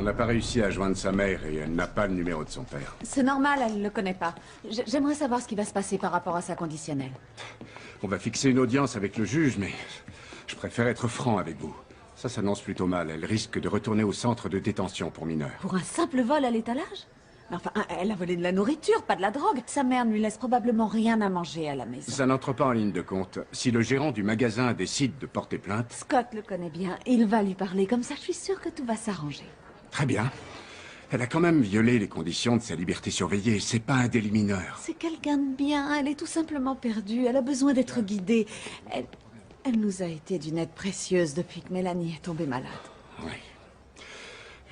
On n'a pas réussi à joindre sa mère et elle n'a pas le numéro de son père. C'est normal, elle ne le connaît pas. J'aimerais savoir ce qui va se passer par rapport à sa conditionnelle. On va fixer une audience avec le juge, mais je préfère être franc avec vous. Ça s'annonce plutôt mal. Elle risque de retourner au centre de détention pour mineurs. Pour un simple vol à l'étalage? Mais enfin, elle a volé de la nourriture, pas de la drogue. Sa mère ne lui laisse probablement rien à manger à la maison. Ça n'entre pas en ligne de compte. Si le gérant du magasin décide de porter plainte... Scott le connaît bien. Il va lui parler. Comme ça, je suis sûre que tout va s'arranger. Très bien. Elle a quand même violé les conditions de sa liberté surveillée. C'est pas un délit mineur. C'est quelqu'un de bien. Elle est tout simplement perdue. Elle a besoin d'être guidée. Elle nous a été d'une aide précieuse depuis que Mélanie est tombée malade. Oui.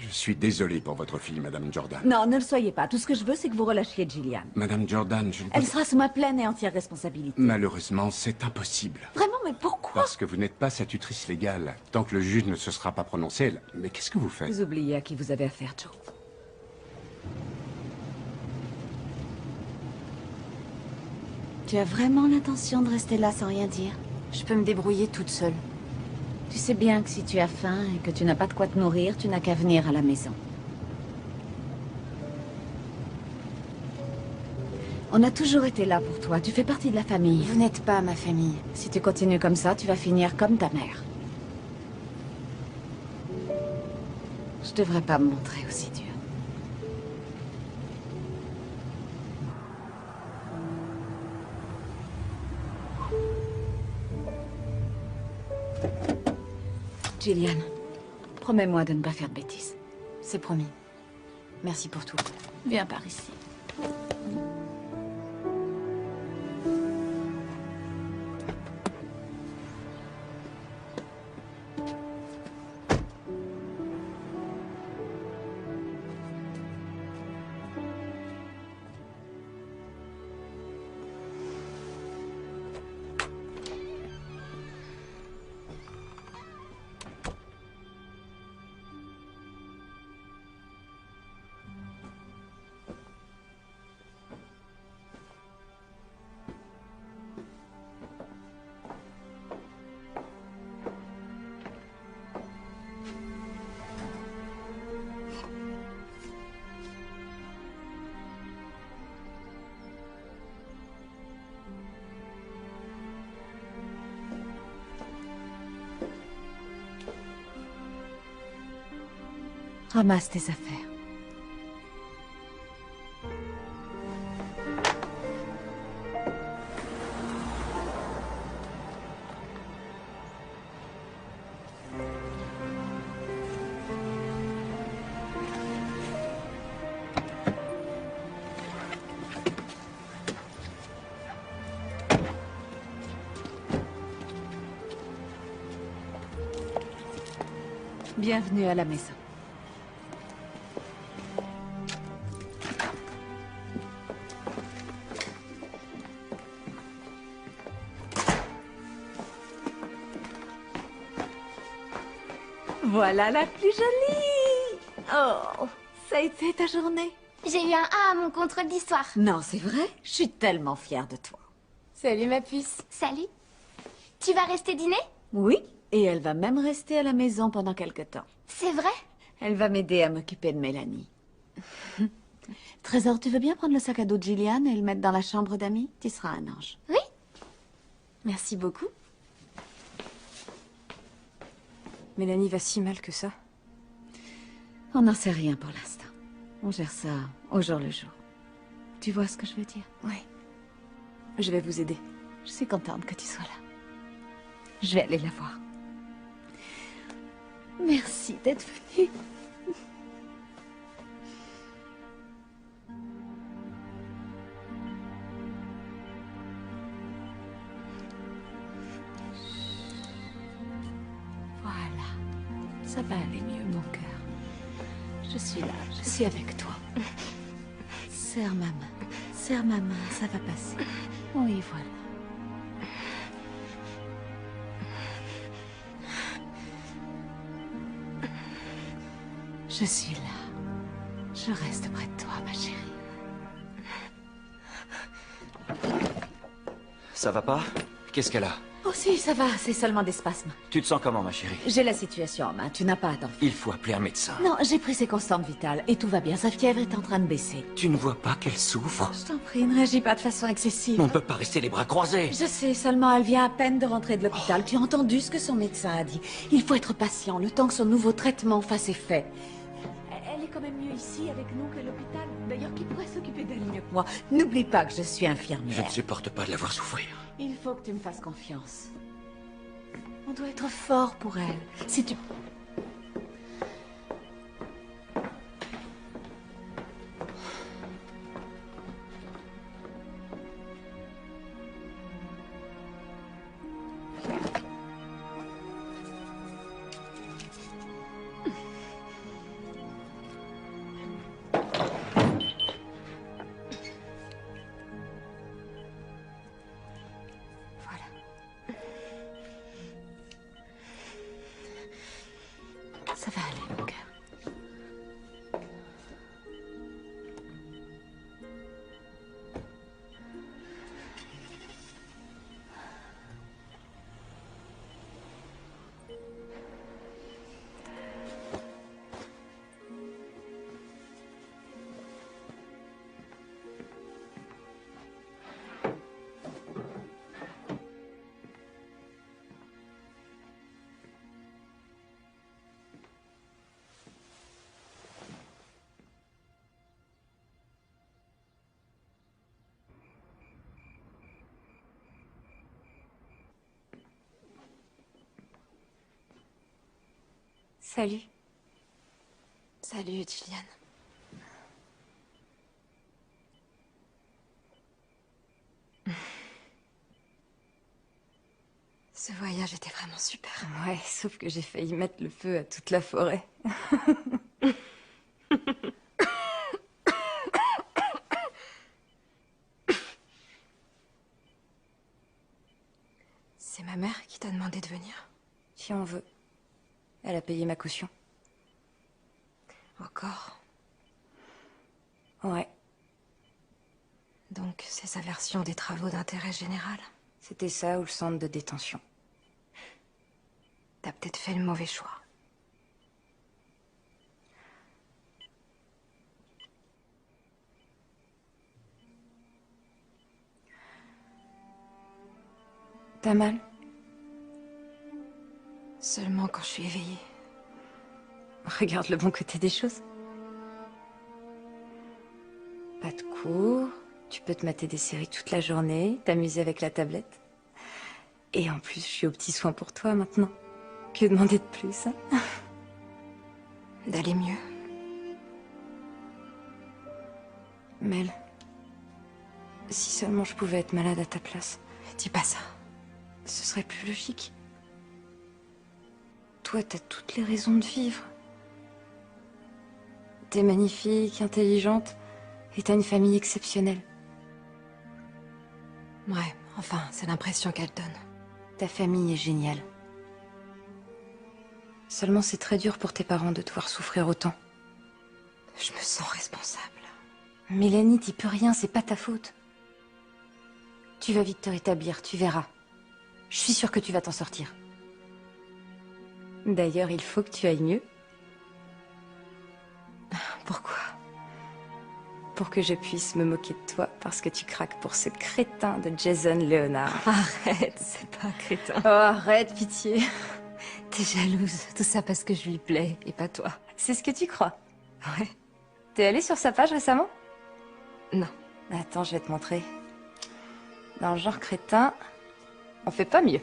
Je suis désolé pour votre fille, Madame Jordan. Non, ne le soyez pas. Tout ce que je veux, c'est que vous relâchiez Gillian. Madame Jordan, je ne peux... Elle sera sous ma pleine et entière responsabilité. Malheureusement, c'est impossible. Vraiment, mais pourquoi? Parce que vous n'êtes pas sa tutrice légale. Tant que le juge ne se sera pas prononcé, mais qu'est-ce que vous faites? Vous oubliez à qui vous avez affaire, Joe. Tu as vraiment l'intention de rester là sans rien dire? Je peux me débrouiller toute seule. Tu sais bien que si tu as faim et que tu n'as pas de quoi te nourrir, tu n'as qu'à venir à la maison. On a toujours été là pour toi. Tu fais partie de la famille. Vous n'êtes pas ma famille. Si tu continues comme ça, tu vas finir comme ta mère. Je devrais pas me montrer aussi dur. Gillian, promets-moi de ne pas faire de bêtises. C'est promis. Merci pour tout. Viens par ici. Ramasse tes affaires. Bienvenue à la maison. Voilà la plus jolie! Oh, ça a été ta journée? J'ai eu un A à mon contrôle d'histoire. Non, c'est vrai? Je suis tellement fière de toi. Salut ma puce. Salut. Tu vas rester dîner? Oui, et elle va même rester à la maison pendant quelque temps. C'est vrai? Elle va m'aider à m'occuper de Mélanie. Trésor, tu veux bien prendre le sac à dos de Gillian et le mettre dans la chambre d'amis? Tu seras un ange. Oui. Merci beaucoup. Mélanie va si mal que ça. On n'en sait rien pour l'instant. On gère ça au jour le jour. Tu vois ce que je veux dire? Ouais. Je vais vous aider. Je suis contente que tu sois là. Je vais aller la voir. Merci d'être venue. Voilà. Ça va aller mieux, mon cœur. Je suis là, je suis avec toi. Serre ma main. Serre ma main, ça va passer. Oui, voilà. Je suis là. Je reste près de toi, ma chérie. Ça va pas? Qu'est-ce qu'elle a? Oh si, ça va, c'est seulement des spasmes. Tu te sens comment, ma chérie? J'ai la situation en main, tu n'as pas à t'en faire. Il faut appeler un médecin. Non, j'ai pris ses constantes vitales et tout va bien. Sa fièvre est en train de baisser. Tu ne vois pas qu'elle souffre? Je t'en prie, ne réagis pas de façon excessive. On ne peut pas rester les bras croisés. Je sais, seulement elle vient à peine de rentrer de l'hôpital. Tu as entendu ce que son médecin a dit. Il faut être patient, le temps que son nouveau traitement fasse effet. Elle est quand même mieux ici avec nous qu'à l'hôpital. D'ailleurs, qui pourrait s'occuper d'elle mieux que moi? N'oublie pas que je suis infirmière. Je ne supporte pas de la voir souffrir. Il faut que tu me fasses confiance. On doit être fort pour elle. Si tu... Ça va aller, mon cœur. Salut. Salut, Julian. Ce voyage était vraiment super. Ouais, sauf que j'ai failli mettre le feu à toute la forêt. C'est ma mère qui t'a demandé de venir? Si on veut. Elle a payé ma caution. Encore? Ouais. Donc, c'est sa version des travaux d'intérêt général? C'était ça ou le centre de détention. T'as peut-être fait le mauvais choix. T'as mal? Seulement quand je suis éveillée. Regarde le bon côté des choses. Pas de cours, tu peux te mater des séries toute la journée, t'amuser avec la tablette. Et en plus, je suis aux petits soins pour toi maintenant. Que demander de plus, hein? D'aller mieux. Mel, si seulement je pouvais être malade à ta place. Dis pas ça. Ce serait plus logique. Toi, t'as toutes les raisons de vivre. T'es magnifique, intelligente, et t'as une famille exceptionnelle. Ouais, enfin, c'est l'impression qu'elle donne. Ta famille est géniale. Seulement, c'est très dur pour tes parents de te voir souffrir autant. Je me sens responsable. Mélanie, t'y peux rien, c'est pas ta faute. Tu vas vite te rétablir, tu verras. Je suis sûre que tu vas t'en sortir. D'ailleurs, il faut que tu ailles mieux. Pourquoi? Pour que je puisse me moquer de toi parce que tu craques pour ce crétin de Jason Leonard. Arrête, c'est pas un crétin. Oh, arrête, pitié. T'es jalouse, tout ça parce que je lui plais et pas toi. C'est ce que tu crois? Ouais. T'es allée sur sa page récemment? Non. Attends, je vais te montrer. Dans le genre crétin, on fait pas mieux.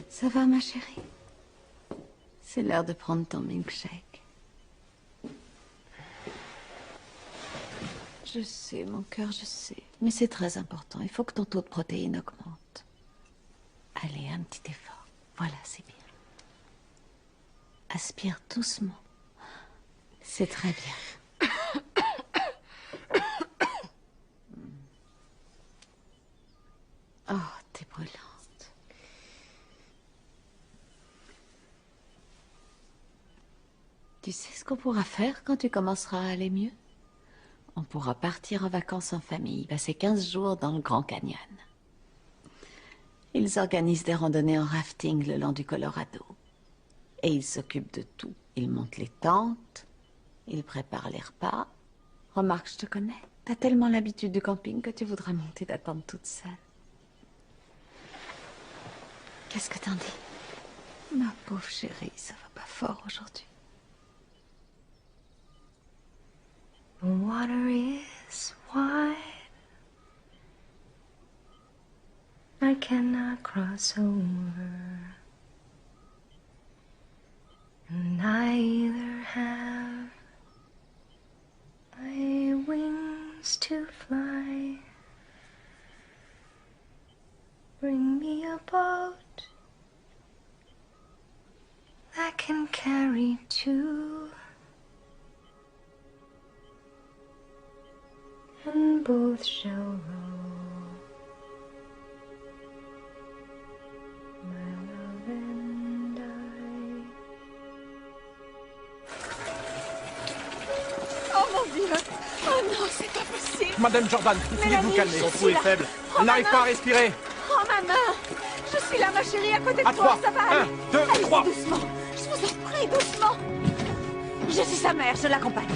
Ça va, ma chérie? C'est l'heure de prendre ton milkshake. Je sais, mon cœur, je sais. Mais c'est très important. Il faut que ton taux de protéines augmente. Allez, un petit effort. Voilà, c'est bien. Aspire doucement. C'est très bien. Oh, t'es brûlante. Tu sais ce qu'on pourra faire quand tu commenceras à aller mieux? On pourra partir en vacances en famille, passer 15 jours dans le Grand Canyon. Ils organisent des randonnées en rafting le long du Colorado. Et ils s'occupent de tout. Ils montent les tentes, ils préparent les repas. Remarque, je te connais. T'as tellement l'habitude du camping que tu voudras monter d'attendre toute seule. Qu'est-ce que t'en dis? Ma pauvre chérie, ça va pas fort aujourd'hui. The water is wide. I cannot cross over. And neither have I wings to fly. Bring me a boat that can carry two. And both shall row. My love and I. Oh mon Dieu! Oh non, c'est pas possible! Madame Jordan, essayez de vous calmer. Son pouls est faible. Elle n'arrive pas à respirer. Prends ma main! Je suis là, ma chérie, à côté de À toi, trois. ça va aller! 1, 2, Allez, 3. doucement! Je vous en prie, doucement! Je suis sa mère, je l'accompagne.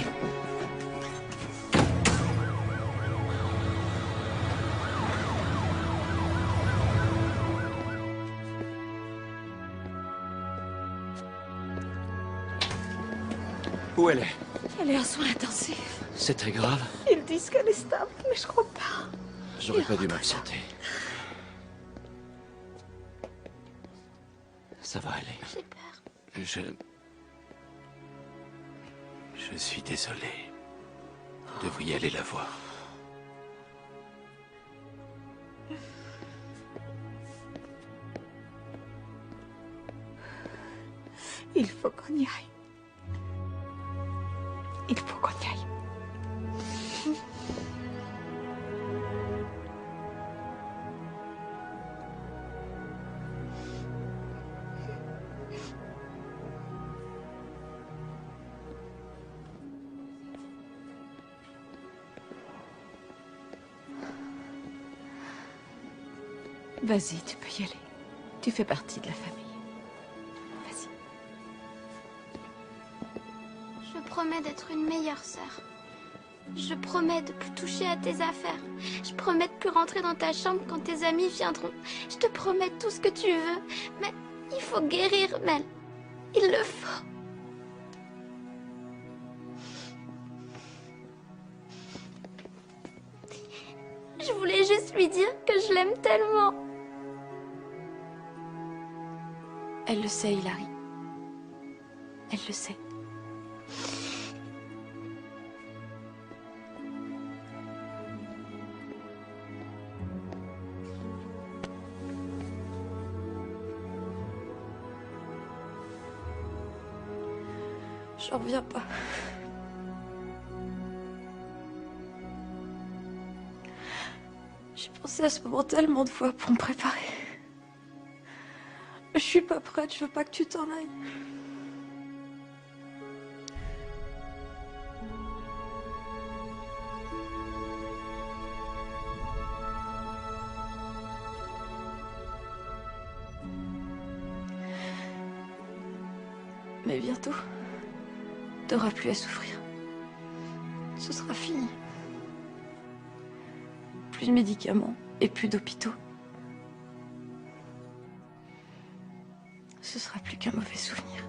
Où elle est? Elle est en soins intensifs. C'est très grave. Ils disent qu'elle est stable, mais je crois pas. J'aurais pas dû m'absenter. Ça va aller. J'ai peur. Je suis désolé. Vous devriez aller la voir. Il faut qu'on y aille. Il faut qu'on y aille. Vas-y, tu peux y aller. Tu fais partie de la famille. Vas-y. Je promets d'être une meilleure sœur. Je promets de plus toucher à tes affaires. Je promets de plus rentrer dans ta chambre quand tes amis viendront. Je te promets tout ce que tu veux. Mais il faut guérir, Mel. Il le faut. Je voulais juste lui dire que je l'aime tellement. Elle le sait, Hilary. Elle le sait. J'en reviens pas. J'ai pensé à ce moment tellement de fois pour me préparer. Je suis pas prête, je veux pas que tu t'en ailles. Mais bientôt, t'auras plus à souffrir. Ce sera fini. Plus de médicaments et plus d'hôpitaux. Ce sera plus qu'un mauvais souvenir.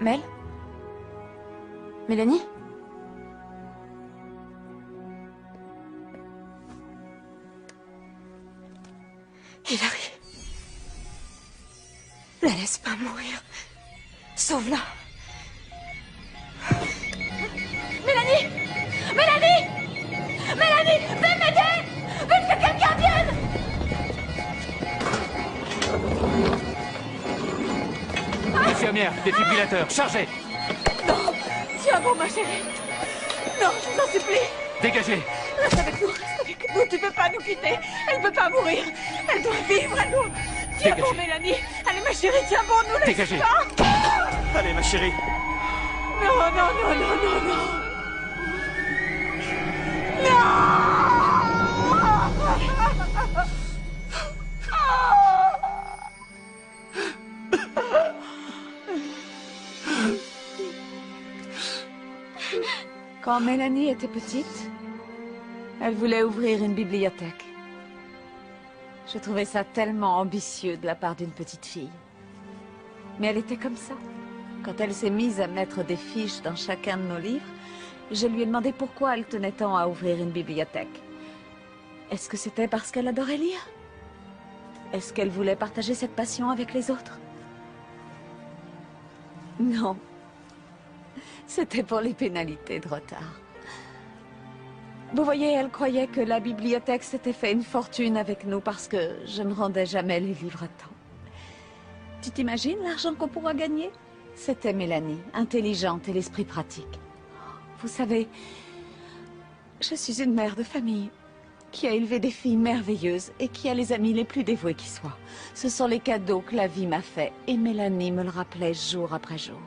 Mel? Mélanie? Hilary. laisse pas mourir. Sauve-la. Mélanie! Mélanie! Mélanie! Veuillez m'aider! Veuillez que quelqu'un vienne! Infirmière, défibrillateur, chargez! Non! Tiens bon, ma chérie! Non, je vous en supplie! Dégagez! Reste avec nous, reste avec nous, tu peux pas nous quitter! Elle peut pas mourir! Elle doit vivre, elle doit... Tiens Dégagez. bon, Mélanie! Allez, ma chérie, tiens bon, nous laisse Dégagez. pas! Allez, ma chérie! Non, non, non, non, non, non! Quand Mélanie était petite, elle voulait ouvrir une bibliothèque. Je trouvais ça tellement ambitieux de la part d'une petite fille. Mais elle était comme ça. Quand elle s'est mise à mettre des fiches dans chacun de nos livres, je lui ai demandé pourquoi elle tenait tant à ouvrir une bibliothèque. Est-ce que c'était parce qu'elle adorait lire? Est-ce qu'elle voulait partager cette passion avec les autres? Non. C'était pour les pénalités de retard. Vous voyez, elle croyait que la bibliothèque s'était fait une fortune avec nous parce que je ne rendais jamais les livres à temps. Tu t'imagines l'argent qu'on pourra gagner? C'était Mélanie, intelligente et l'esprit pratique. Vous savez, je suis une mère de famille qui a élevé des filles merveilleuses et qui a les amis les plus dévoués qui soient. Ce sont les cadeaux que la vie m'a faits et Mélanie me le rappelait jour après jour.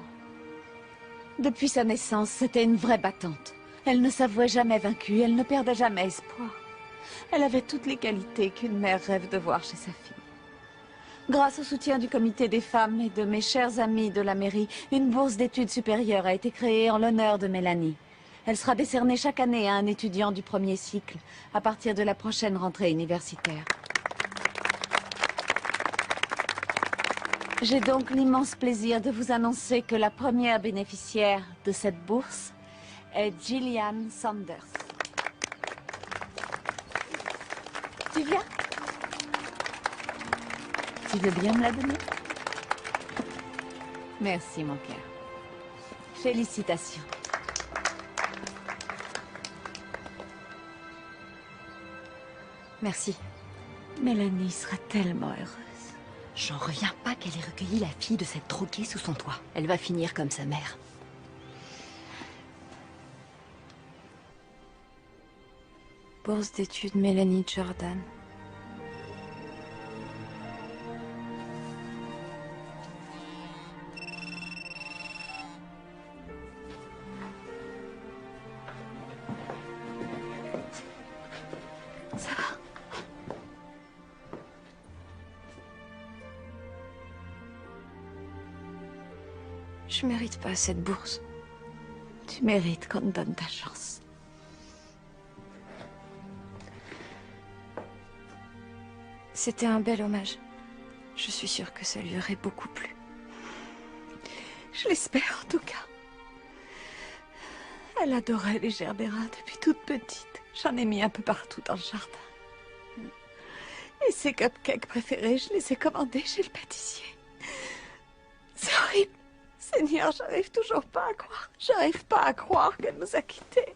Depuis sa naissance, c'était une vraie battante. Elle ne s'avouait jamais vaincue, elle ne perdait jamais espoir. Elle avait toutes les qualités qu'une mère rêve de voir chez sa fille. Grâce au soutien du comité des femmes et de mes chers amis de la mairie, une bourse d'études supérieures a été créée en l'honneur de Mélanie. Elle sera décernée chaque année à un étudiant du premier cycle, à partir de la prochaine rentrée universitaire. J'ai donc l'immense plaisir de vous annoncer que la première bénéficiaire de cette bourse est Gillian Sanders. Tu viens? Tu veux bien me la donner? Merci, mon cœur. Félicitations. Merci. Mélanie sera tellement heureuse. J'en reviens pas qu'elle ait recueilli la fille de cette droguée sous son toit. Elle va finir comme sa mère. Bourse d'études Mélanie Jordan. Ça va? Je mérite pas cette bourse. Tu mérites qu'on te donne ta chance. C'était un bel hommage. Je suis sûre que ça lui aurait beaucoup plu. Je l'espère en tout cas. Elle adorait les gerbéras depuis toute petite. J'en ai mis un peu partout dans le jardin. Et ses cupcakes préférés, je les ai commandés chez le pâtissier. C'est horrible. Seigneur, j'arrive toujours pas à croire. J'arrive pas à croire qu'elle nous a quittés.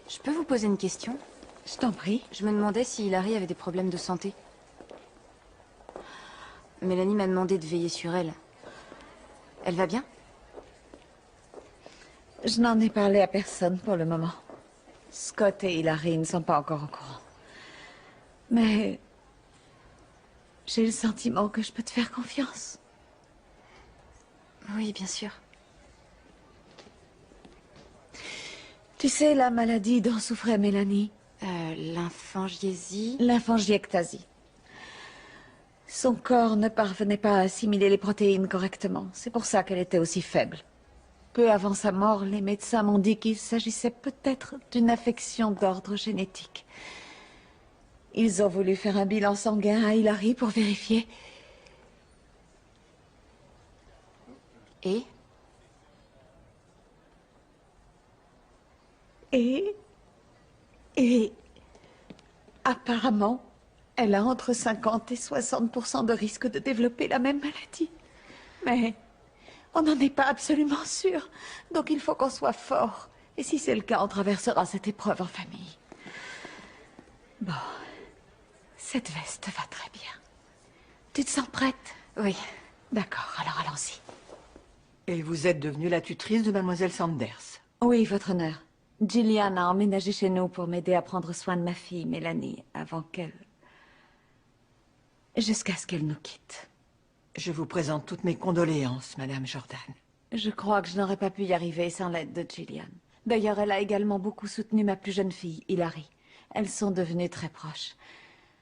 Je peux vous poser une question? Je t'en prie. Je me demandais si Hilary avait des problèmes de santé. Mélanie m'a demandé de veiller sur elle. Elle va bien? Je n'en ai parlé à personne pour le moment. Scott et Hilary ne sont pas encore au courant. Mais j'ai le sentiment que je peux te faire confiance. Oui, bien sûr. Tu sais la maladie dont souffrait Mélanie? Lymphangiésie. Lymphangiectasie. Son corps ne parvenait pas à assimiler les protéines correctement. C'est pour ça qu'elle était aussi faible. Peu avant sa mort, les médecins m'ont dit qu'il s'agissait peut-être d'une affection d'ordre génétique. Ils ont voulu faire un bilan sanguin à Hilary pour vérifier. Et Et apparemment, elle a entre 50 et 60% de risque de développer la même maladie. Mais on n'en est pas absolument sûr. Donc il faut qu'on soit fort. Et si c'est le cas, on traversera cette épreuve en famille. Bon, cette veste va très bien. Tu te sens prête? oui, D'accord, alors allons-y. Et vous êtes devenue la tutrice de Mademoiselle Sanders. Oui, votre honneur. Gillian a emménagé chez nous pour m'aider à prendre soin de ma fille, Mélanie, avant qu'elle... jusqu'à ce qu'elle nous quitte. Je vous présente toutes mes condoléances, Madame Jordan. Je crois que je n'aurais pas pu y arriver sans l'aide de Gillian. D'ailleurs, elle a également beaucoup soutenu ma plus jeune fille, Hilary. Elles sont devenues très proches.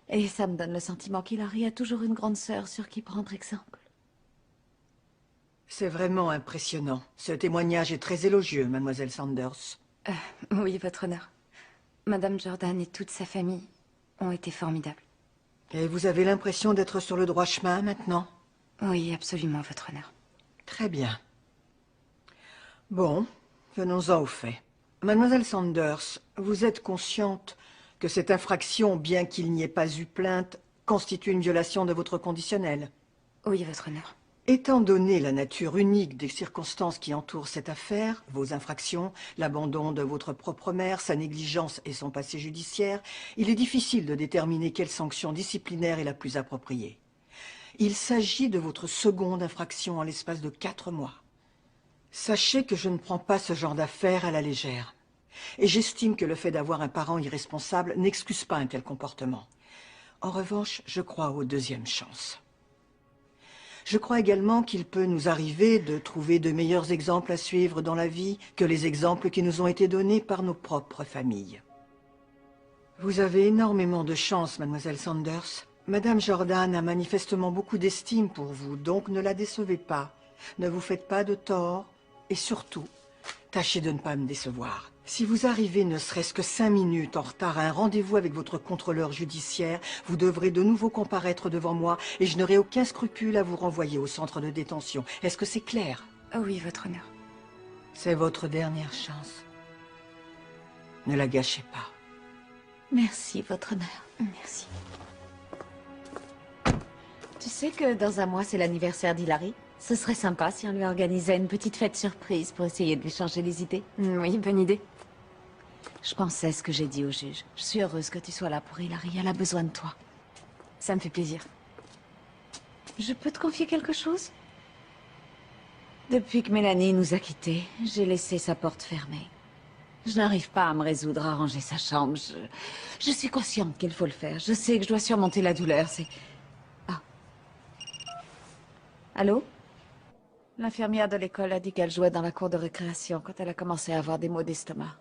Et ça me donne le sentiment qu'Hilary a toujours une grande sœur sur qui prendre exemple. C'est vraiment impressionnant. Ce témoignage est très élogieux, Mademoiselle Sanders. oui, votre honneur. Madame Jordan et toute sa famille ont été formidables. Et vous avez l'impression d'être sur le droit chemin maintenant? Oui, absolument, votre honneur. Très bien. Bon, venons-en au fait. Mademoiselle Sanders, vous êtes consciente que cette infraction, bien qu'il n'y ait pas eu plainte, constitue une violation de votre conditionnel? Oui, votre honneur. Étant donné la nature unique des circonstances qui entourent cette affaire, vos infractions, l'abandon de votre propre mère, sa négligence et son passé judiciaire, il est difficile de déterminer quelle sanction disciplinaire est la plus appropriée. Il s'agit de votre seconde infraction en l'espace de 4 mois. Sachez que je ne prends pas ce genre d'affaires à la légère. Et j'estime que le fait d'avoir un parent irresponsable n'excuse pas un tel comportement. En revanche, je crois aux deuxièmes chances. Je crois également qu'il peut nous arriver de trouver de meilleurs exemples à suivre dans la vie que les exemples qui nous ont été donnés par nos propres familles. Vous avez énormément de chance, Mademoiselle Sanders. Madame Jordan a manifestement beaucoup d'estime pour vous, donc ne la décevez pas. Ne vous faites pas de tort et surtout, tâchez de ne pas me décevoir. Si vous arrivez ne serait-ce que 5 minutes en retard à un rendez-vous avec votre contrôleur judiciaire, vous devrez de nouveau comparaître devant moi et je n'aurai aucun scrupule à vous renvoyer au centre de détention. Est-ce que c'est clair? Oui, votre honneur. C'est votre dernière chance. Ne la gâchez pas. Merci, votre honneur. Merci. Tu sais que dans un mois, c'est l'anniversaire d'Hilary? Ce serait sympa si on lui organisait une petite fête surprise pour essayer de lui changer les idées. Oui, bonne idée. Je pensais ce que j'ai dit au juge. Je suis heureuse que tu sois là pour Hilary. Elle a besoin de toi. Ça me fait plaisir. Je peux te confier quelque chose? Depuis que Mélanie nous a quittés, j'ai laissé sa porte fermée. Je n'arrive pas à me résoudre à ranger sa chambre. Je suis consciente qu'il faut le faire. Je sais que je dois surmonter la douleur. C'est... Ah. Allô? L'infirmière de l'école a dit qu'elle jouait dans la cour de récréation quand elle a commencé à avoir des maux d'estomac.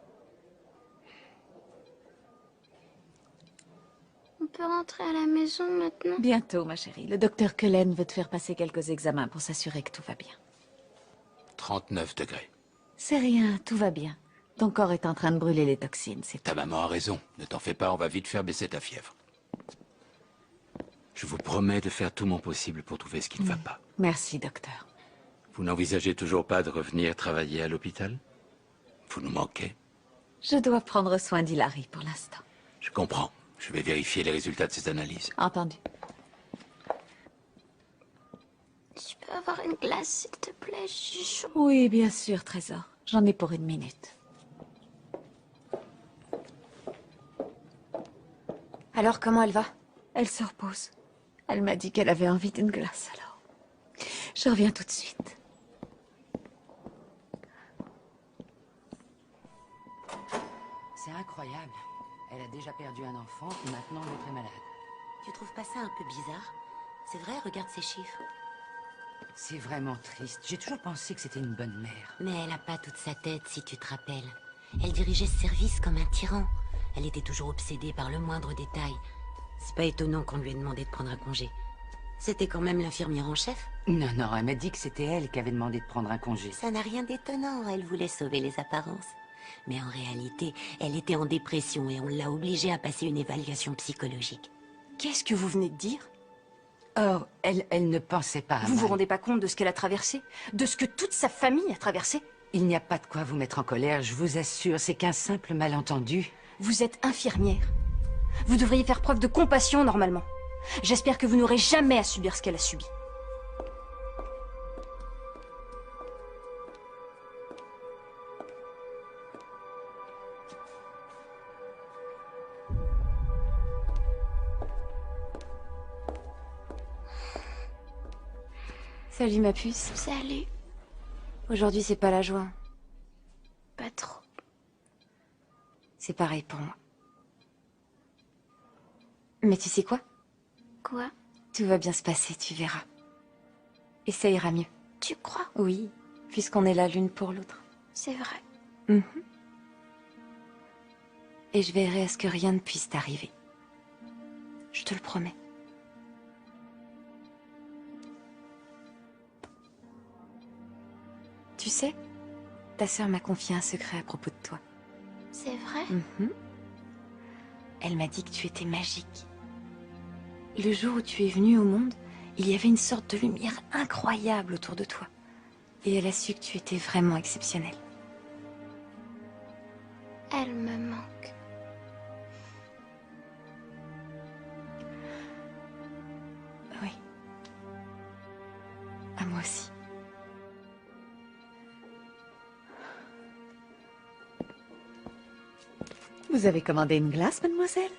On peut rentrer à la maison maintenant? Bientôt, ma chérie. Le docteur Cullen veut te faire passer quelques examens pour s'assurer que tout va bien. 39 degrés. C'est rien, tout va bien. Ton corps est en train de brûler les toxines, c'est Ta tout. maman a raison. Ne t'en fais pas, on va vite faire baisser ta fièvre. Je vous promets de faire tout mon possible pour trouver ce qui ne va pas. Merci, docteur. Vous n'envisagez toujours pas de revenir travailler à l'hôpital? Vous nous manquez. Je dois prendre soin d'Hilary pour l'instant. Je comprends. Je vais vérifier les résultats de ces analyses. Entendu. Je peux avoir une glace, s'il te plaît? Je suis chaud. Oui, bien sûr, trésor. J'en ai pour 1 minute. Alors, comment elle va? Elle se repose. Elle m'a dit qu'elle avait envie d'une glace, alors. Je reviens tout de suite. C'est incroyable. Elle a déjà perdu un enfant et maintenant l'autre est malade. Tu trouves pas ça un peu bizarre? C'est vrai, regarde ces chiffres. C'est vraiment triste. J'ai toujours pensé que c'était une bonne mère. Mais elle a pas toute sa tête, si tu te rappelles. Elle dirigeait ce service comme un tyran. Elle était toujours obsédée par le moindre détail. C'est pas étonnant qu'on lui ait demandé de prendre un congé. C'était quand même l'infirmière en chef. Non, non, elle m'a dit que c'était elle qui avait demandé de prendre un congé. Ça n'a rien d'étonnant, elle voulait sauver les apparences. Mais en réalité, elle était en dépression et on l'a obligée à passer une évaluation psychologique. Qu'est-ce que vous venez de dire? Oh, elle ne pensait pas à Vous mal. vous rendez pas compte de ce qu'elle a traversé? De ce que toute sa famille a traversé? Il n'y a pas de quoi vous mettre en colère, je vous assure, c'est qu'un simple malentendu. Vous êtes infirmière. Vous devriez faire preuve de compassion normalement. J'espère que vous n'aurez jamais à subir ce qu'elle a subi. Salut ma puce. Salut. Aujourd'hui c'est pas la joie. Pas trop. C'est pareil pour moi. Mais tu sais quoi? Quoi? Tout va bien se passer, tu verras. Et ça ira mieux. Tu crois? Oui, puisqu'on est là l'une pour l'autre. C'est vrai. Mhm. Et je veillerai à ce que rien ne puisse t'arriver. Je te le promets. Tu sais, ta sœur m'a confié un secret à propos de toi. C'est vrai? Mhm. Elle m'a dit que tu étais magique. Le jour où tu es venue au monde, il y avait une sorte de lumière incroyable autour de toi. Et elle a su que tu étais vraiment exceptionnelle. Elle me manque. Oui. À moi aussi. Vous avez commandé une glace, mademoiselle?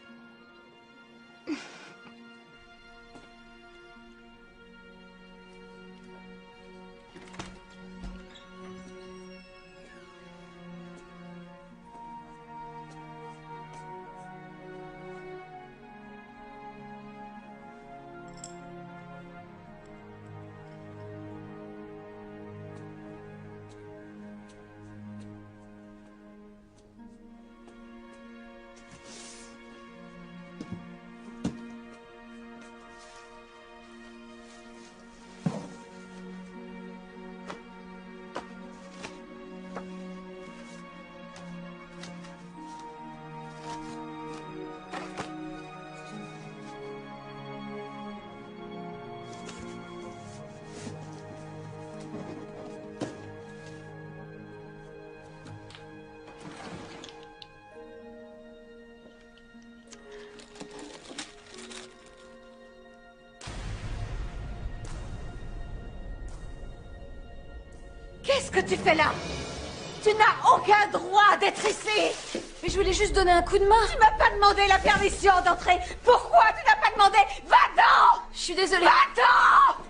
Qu'est-ce que tu fais là? Tu n'as aucun droit d'être ici! Mais je voulais juste donner un coup de main. Tu m'as pas demandé la permission d'entrer. Pourquoi tu n'as pas demandé? Va-t'en! Je suis désolée. Va-t'en!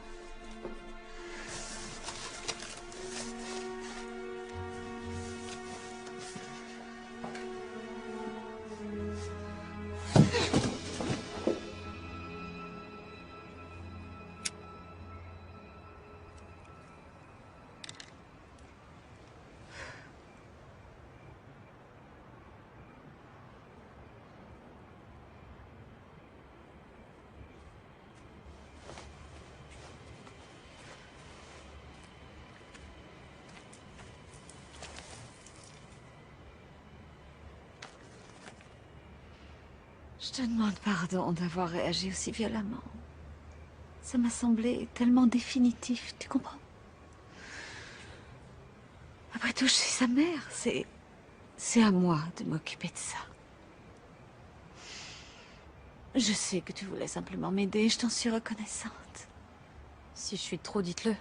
Je te demande pardon d'avoir réagi aussi violemment. Ça m'a semblé tellement définitif, tu comprends? Après tout, je suis sa mère, c'est à moi de m'occuper de ça. Je sais que tu voulais simplement m'aider, je t'en suis reconnaissante. Si je suis trop, dites-le.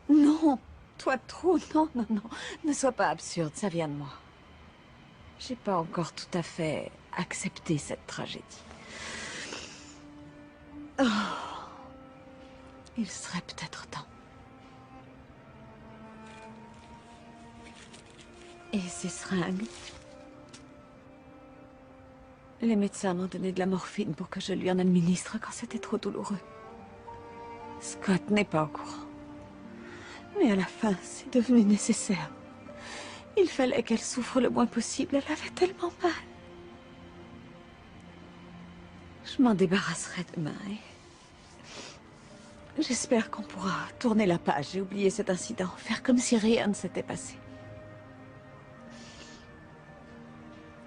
Non, toi trop, non, non, non. Ne sois pas absurde, ça vient de moi. J'ai pas encore tout à fait accepté cette tragédie. Oh, il serait peut-être temps. Et ces seringues? Les médecins m'ont donné de la morphine pour que je lui en administre quand c'était trop douloureux. Scott n'est pas au courant. Mais à la fin, c'est devenu nécessaire. Il fallait qu'elle souffre le moins possible. Elle avait tellement mal. Je m'en débarrasserai demain et J'espère qu'on pourra tourner la page et oublier cet incident, faire comme si rien ne s'était passé.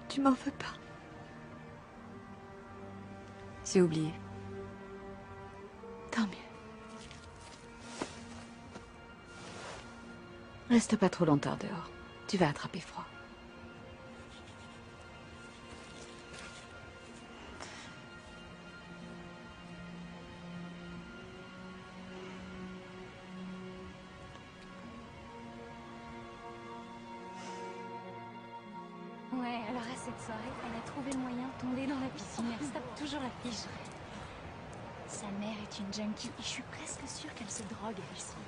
Tu m'en veux pas? C'est oublié. Tant mieux. Reste pas trop longtemps dehors. Tu vas attraper froid. Ouais, alors à cette soirée, elle a trouvé le moyen de tomber dans la piscine. Elle se tape toujours la fiche. Sa mère est une junkie et je suis presque sûre qu'elle se drogue à lui sentir.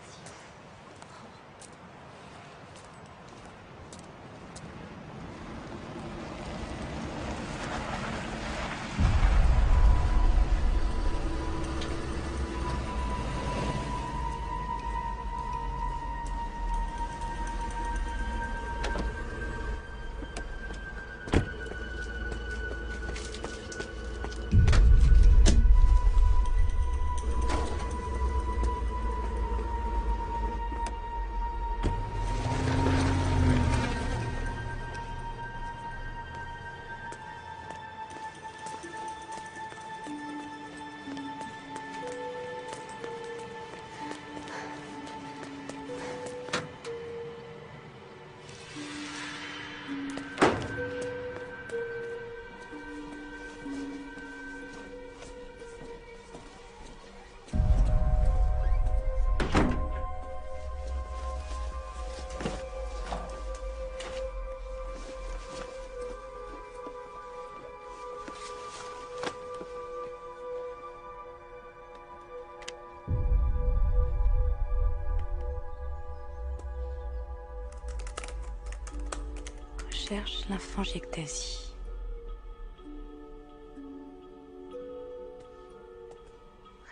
Cherche lymphangiectasie.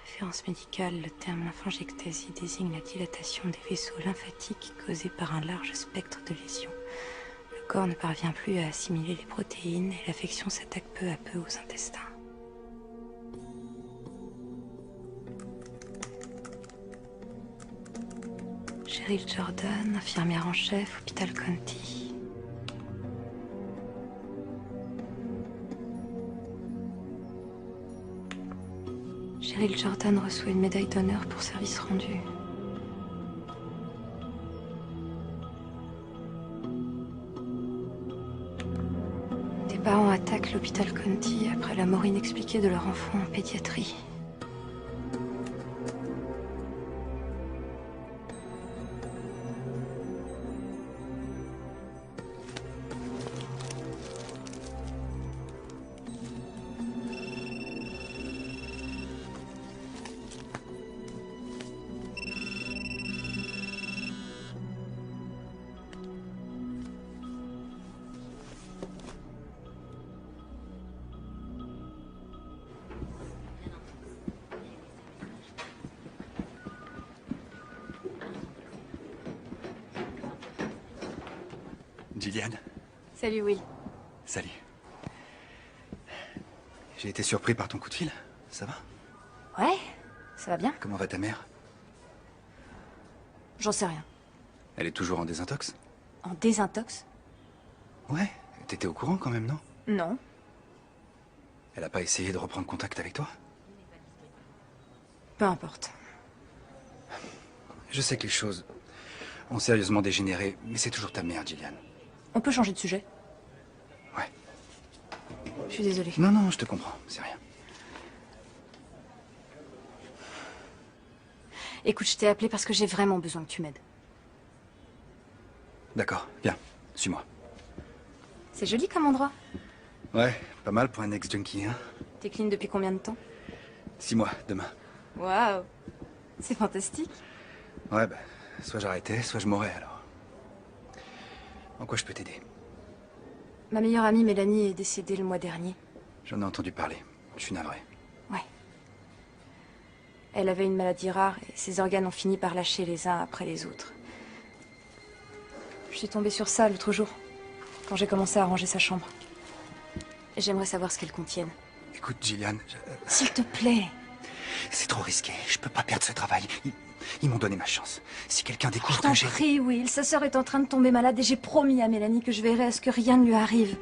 Référence médicale, le terme lymphangiectasie désigne la dilatation des vaisseaux lymphatiques causée par un large spectre de lésions. Le corps ne parvient plus à assimiler les protéines et l'affection s'attaque peu à peu aux intestins. Cheryl Jordan, infirmière en chef, hôpital County. Cheryl Jordan reçoit une médaille d'honneur pour service rendu. Des parents attaquent l'hôpital County après la mort inexpliquée de leur enfant en pédiatrie. Gillian. Salut Will. Salut. J'ai été surpris par ton coup de fil. Ça va? Ouais, ça va bien? Comment va ta mère? J'en sais rien. Elle est toujours en désintox? En désintox? Ouais, t'étais au courant quand même, non? Non. Elle a pas essayé de reprendre contact avec toi? Peu importe. Je sais que les choses ont sérieusement dégénéré, mais c'est toujours ta mère, Gillian. On peut changer de sujet? Ouais. Je suis désolée. Non, non, je te comprends, c'est rien. Écoute, je t'ai appelé parce que j'ai vraiment besoin que tu m'aides. D'accord, viens, suis-moi. C'est joli comme endroit. Ouais, pas mal pour un ex-junkie, hein? T'es clean depuis combien de temps? 6 mois, demain. Waouh, c'est fantastique. Ouais, bah, soit j'arrêtais, soit je mourrais alors. En quoi je peux t'aider? Ma meilleure amie Mélanie est décédée le mois dernier. J'en ai entendu parler, je suis navré. Ouais. Elle avait une maladie rare et ses organes ont fini par lâcher les uns après les autres. Je suis tombée sur ça l'autre jour, quand j'ai commencé à ranger sa chambre. Et j'aimerais savoir ce qu'elles contiennent. Écoute, Gillian, S'il te plaît. C'est trop risqué. Je peux pas perdre ce travail. Ils m'ont donné ma chance. Si quelqu'un découvre Je t'en que j'ai... prie, Will. Sa sœur est en train de tomber malade et j'ai promis à Mélanie que je veillerai à ce que rien ne lui arrive.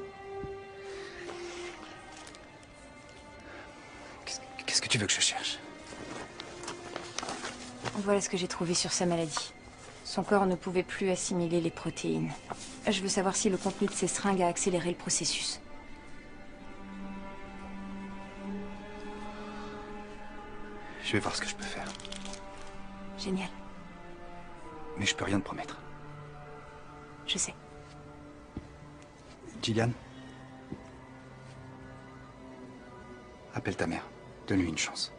Qu'est-ce que tu veux que je cherche? Voilà ce que j'ai trouvé sur sa maladie. Son corps ne pouvait plus assimiler les protéines. Je veux savoir si le contenu de ses seringues a accéléré le processus. Je vais voir ce que je peux faire. Génial. Mais je peux rien te promettre. Je sais. Gillian? Appelle ta mère. Donne-lui une chance.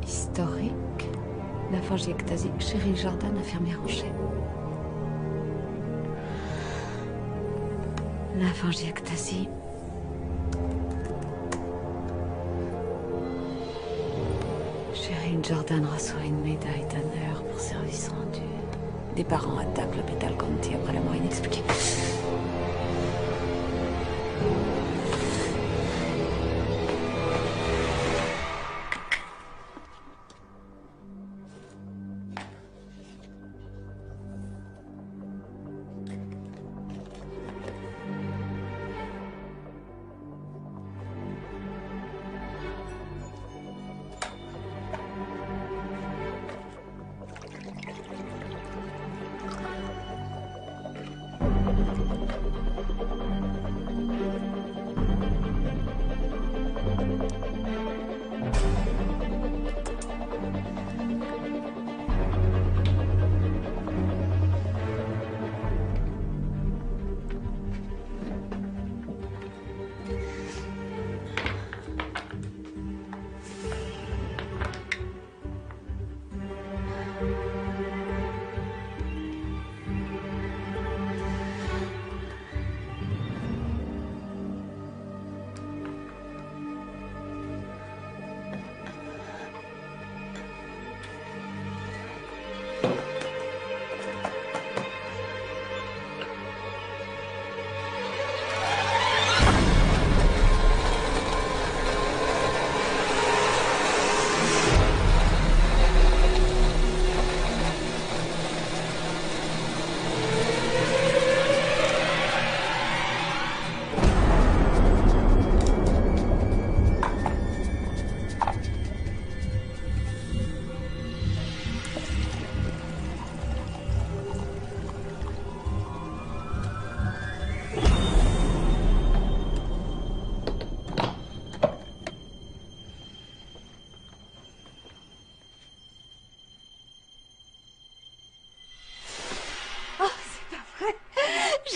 Historique. Lymphangiectasie. Cheryl Jordan, infirmière en chef. Lymphangiectasie. Cheryl Jordan reçoit une médaille d'honneur pour service rendu. Des parents attaquent l'hôpital County après la mort inexpliquée.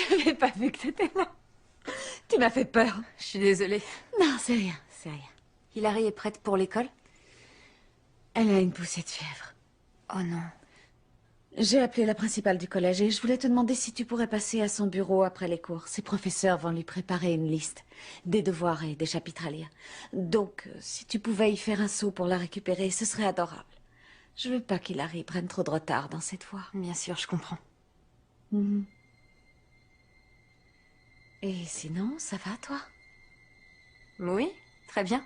J'avais pas vu que t'étais là. Tu m'as fait peur. Je suis désolée. Non, c'est rien, c'est rien. Hilary est prête pour l'école? Elle a une poussée de fièvre. Oh non. J'ai appelé la principale du collège et je voulais te demander si tu pourrais passer à son bureau après les cours. Ses professeurs vont lui préparer une liste des devoirs et des chapitres à lire. Donc, si tu pouvais y faire un saut pour la récupérer, ce serait adorable. Je veux pas qu'Hilary prenne trop de retard dans cette voie. Bien sûr, je comprends. Et sinon, ça va, toi? Oui, très bien.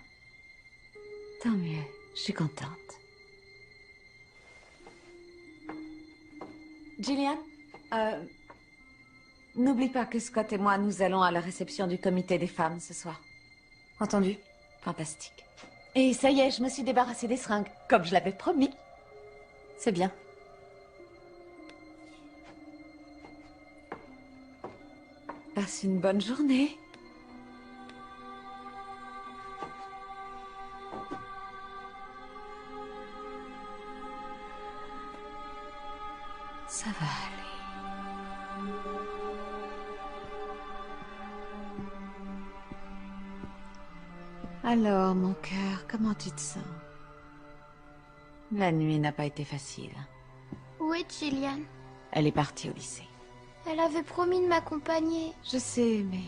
Tant mieux, je suis contente. Gillian, n'oublie pas que Scott et moi, nous allons à la réception du comité des femmes ce soir. Entendu. Fantastique. Et ça y est, je me suis débarrassée des seringues, comme je l'avais promis. C'est bien. Passe une bonne journée. Ça va aller. Alors, mon cœur, comment tu te sens? La nuit n'a pas été facile. Où est Gillian? Elle est partie au lycée. Elle avait promis de m'accompagner. Je sais, mais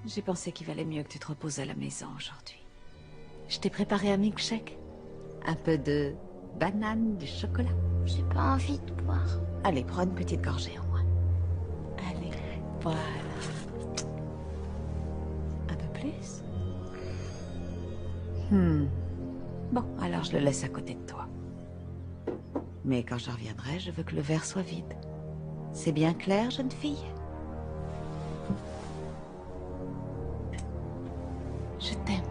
j'ai pensé qu'il valait mieux que tu te reposes à la maison aujourd'hui. Je t'ai préparé un milkshake. Un peu de banane, du chocolat. J'ai pas envie de boire. Allez, prends une petite gorgée au moins. Allez, voilà. Un peu plus? Bon, alors je le laisse à côté de toi. Mais quand je reviendrai, je veux que le verre soit vide. C'est bien clair, jeune fille? Je t'aime.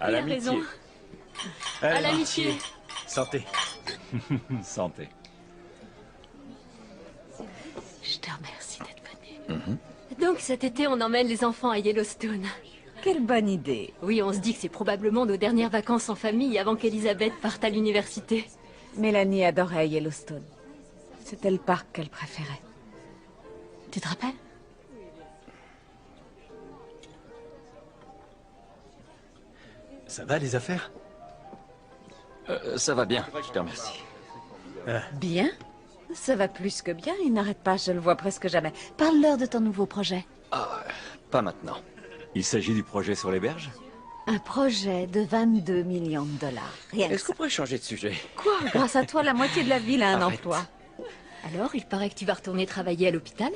À l'amitié. raison. À l'amitié. Santé. Santé. Je te remercie d'être venue. Donc cet été, on emmène les enfants à Yellowstone. Quelle bonne idée. Oui, on se dit que c'est probablement nos dernières vacances en famille avant qu'Elisabeth parte à l'université. Mélanie adorait Yellowstone. C'était le parc qu'elle préférait. Tu te rappelles? Ça va, les affaires? Ça va bien, je te remercie. Bien? Ça va plus que bien, il n'arrête pas, je le vois presque jamais. Parle-leur de ton nouveau projet. Pas maintenant. Il s'agit du projet sur les berges? Un projet de 22 millions de dollars. Rien que Est-ce qu'on ça. pourrait changer de sujet? Quoi? Grâce à toi, la moitié de la ville a un Arrête. emploi. Alors, il paraît que tu vas retourner travailler à l'hôpital?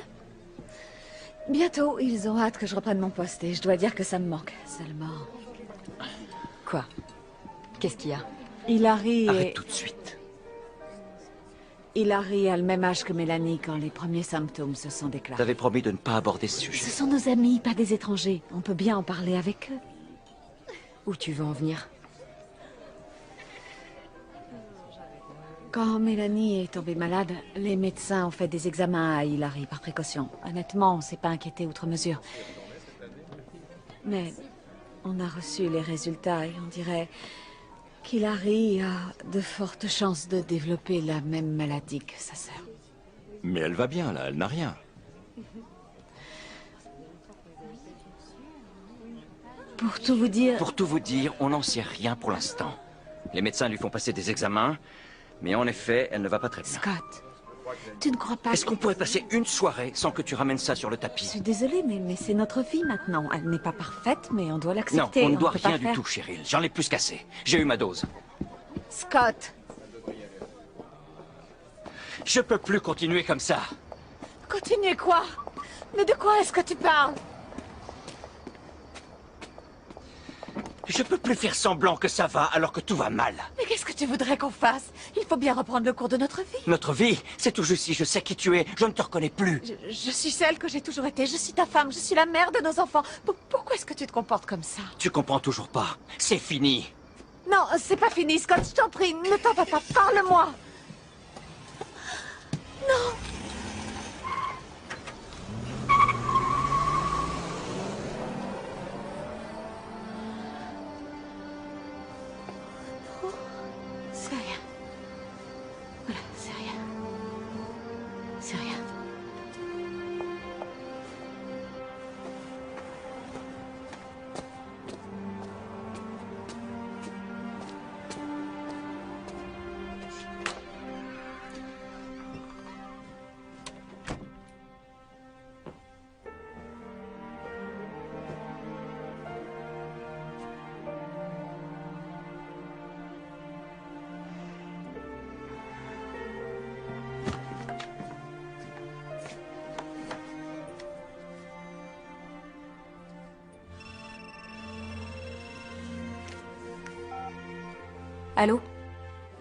Bientôt, ils ont hâte que je reprenne mon poste et je dois dire que ça me manque. Seulement... Quoi? Qu'est-ce qu'il y a? Hilary Arrête tout de suite. Hilary a le même âge que Mélanie quand les premiers symptômes se sont déclarés. T'avais promis de ne pas aborder ce sujet. Ce sont nos amis, pas des étrangers. On peut bien en parler avec eux. Où tu veux en venir? Quand Mélanie est tombée malade, les médecins ont fait des examens à Hilary par précaution. Honnêtement, on s'est pas inquiété outre mesure. Mais on a reçu les résultats et on dirait qu'Hilary a de fortes chances de développer la même maladie que sa sœur. Mais elle va bien, là, elle n'a rien. Pour tout vous dire... Pour tout vous dire, on n'en sait rien pour l'instant. Les médecins lui font passer des examens, mais en effet, elle ne va pas très bien. Scott, tu ne crois pas Est-ce qu'on pourrait passer une soirée sans que tu ramènes ça sur le Je tapis? suis désolée, mais c'est notre vie maintenant. Elle n'est pas parfaite, mais on doit Non, l'accepter. on ne doit peut pas rien du faire- tout, Cheryl. J'en ai plus qu'assez. J'ai eu ma dose. Scott, Je peux plus continuer comme ça. continuez quoi? Mais de quoi est-ce que tu parles? Je peux plus faire semblant que ça va alors que tout va mal. Mais qu'est-ce que tu voudrais qu'on fasse? Il faut bien reprendre le cours de notre vie. Notre vie, c'est tout juste si je sais qui tu es. Je ne te reconnais plus. Je suis celle que j'ai toujours été. Je suis ta femme. Je suis la mère de nos enfants. Pourquoi est-ce que tu te comportes comme ça? Tu comprends toujours pas. C'est fini. Non, c'est pas fini, Scott. Je t'en prie, ne t'en va pas. Parle-moi. Non. C'est rien. Voilà, c'est rien. C'est rien. Allô?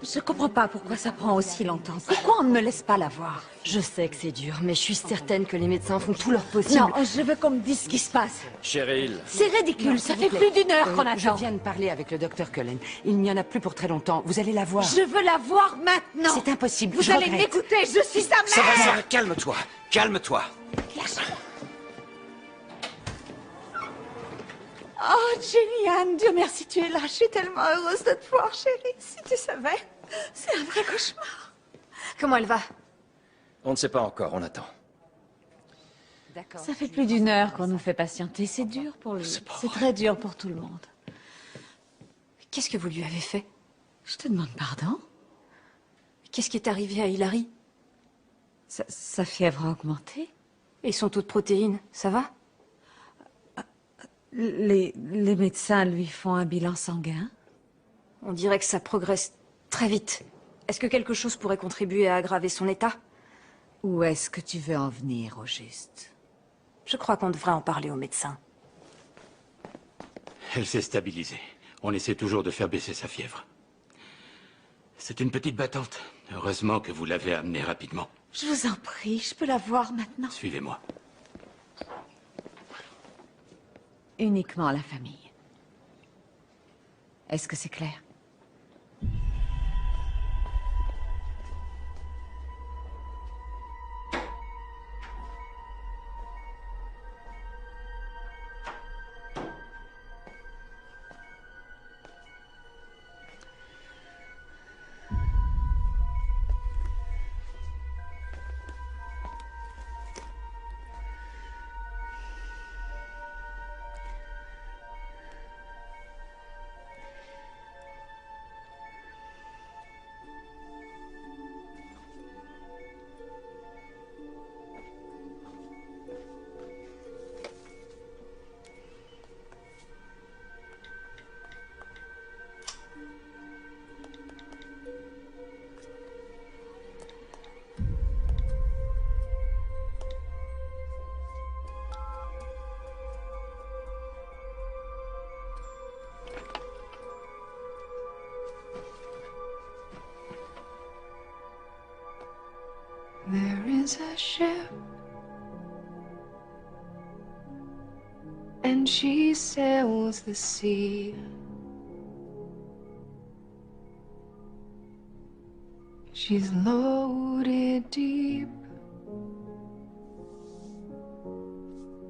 Je comprends pas pourquoi ça prend aussi longtemps. Pourquoi on ne me laisse pas la voir? Je sais que c'est dur, mais je suis certaine que les médecins font tout leur possible. Non, je veux qu'on me dise ce qui se passe. Cheryl. C'est ridicule, ça fait plus d'une heure qu'on attend. Je viens de parler avec le docteur Cullen. Il n'y en a plus pour très longtemps. Vous allez la voir. Je veux la voir maintenant. C'est impossible. Vous allez m'écouter, je suis sa mère. Ça va, calme-toi. Calme-toi. Oh, Jenny-Anne, Dieu merci, tu es là. Je suis tellement heureuse de te voir, chérie. Si tu savais, c'est un vrai cauchemar. Comment elle va? On ne sait pas encore, on attend. D'accord. Ça fait plus d'une heure qu'on nous fait patienter. C'est dur pour lui. C'est très dur pour tout le monde. Qu'est-ce que vous lui avez fait? Je te demande pardon? Qu'est-ce qui est arrivé à Hilary? Sa fièvre a augmenté. Et son taux de protéines, ça va? Les médecins lui font un bilan sanguin. On dirait que ça progresse très vite. Est-ce que quelque chose pourrait contribuer à aggraver son état? Où est-ce que tu veux en venir, au juste? Je crois qu'on devrait en parler aux médecins. Elle s'est stabilisée. On essaie toujours de faire baisser sa fièvre. C'est une petite battante. Heureusement que vous l'avez amenée rapidement. Je vous en prie, je peux la voir maintenant. Suivez-moi. Uniquement la famille. Est-ce que c'est clair? There is a ship, and she sails the sea. She's loaded deep,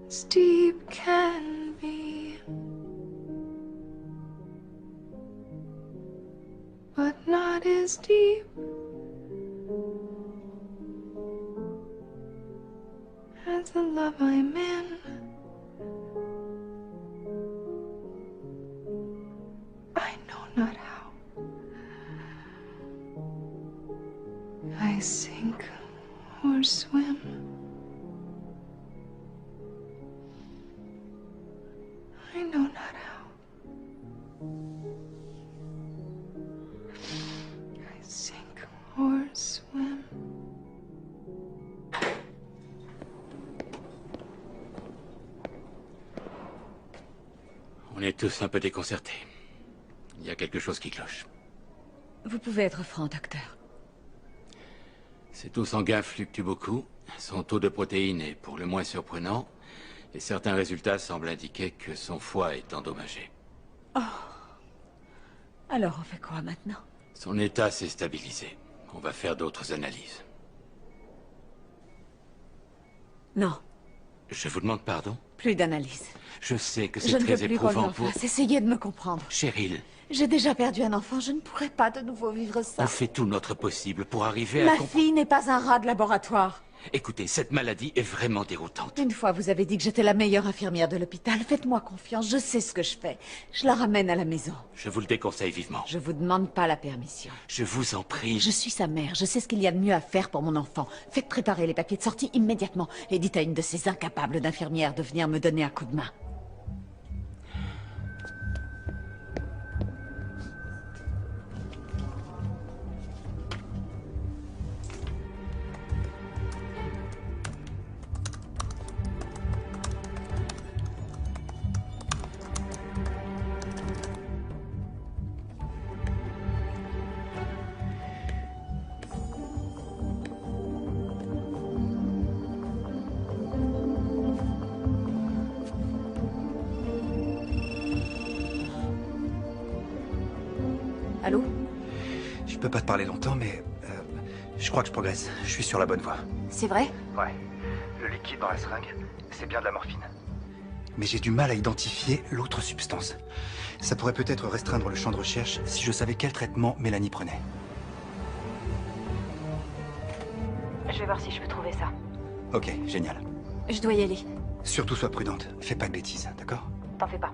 as deep can be, but not as deep as the love I'm in. I know not how. I sink or swim. I know not how. I sink or swim. On est tous un peu déconcertés. Il y a quelque chose qui cloche. Vous pouvez être franc, docteur. Ses taux sanguins fluctuent beaucoup. Son taux de protéines est pour le moins surprenant. Et certains résultats semblent indiquer que son foie est endommagé. Oh. Alors on fait quoi maintenant? Son état s'est stabilisé. On va faire d'autres analyses. Non. Je vous demande pardon? Plus d'analyse. Je sais que c'est Je ne très veux plus qu'on éprouvant en pour... fasse. Essayez de me comprendre. Cheryl, J'ai déjà perdu un enfant, je ne pourrais pas de nouveau vivre ça. on fait tout notre possible pour arriver Ma à... fille n'est pas un rat de laboratoire. Écoutez, cette maladie est vraiment déroutante. Une fois, vous avez dit que j'étais la meilleure infirmière de l'hôpital. Faites-moi confiance, je sais ce que je fais. Je la ramène à la maison. Je vous le déconseille vivement. Je vous demande pas la permission. Je vous en prie. Je suis sa mère, je sais ce qu'il y a de mieux à faire pour mon enfant. Faites préparer les papiers de sortie immédiatement et dites à une de ces incapables d'infirmières de venir me donner un coup de main. peux pas te parler longtemps, mais je crois que je progresse. Je suis sur la bonne voie. C'est vrai? Ouais. Le liquide dans la seringue, c'est bien de la morphine. Mais j'ai du mal à identifier l'autre substance. Ça pourrait peut-être restreindre le champ de recherche si je savais quel traitement Mélanie prenait. Je vais voir si je peux trouver ça. Ok, génial. Je dois y aller. Surtout sois prudente. Fais pas de bêtises, d'accord? T'en fais pas.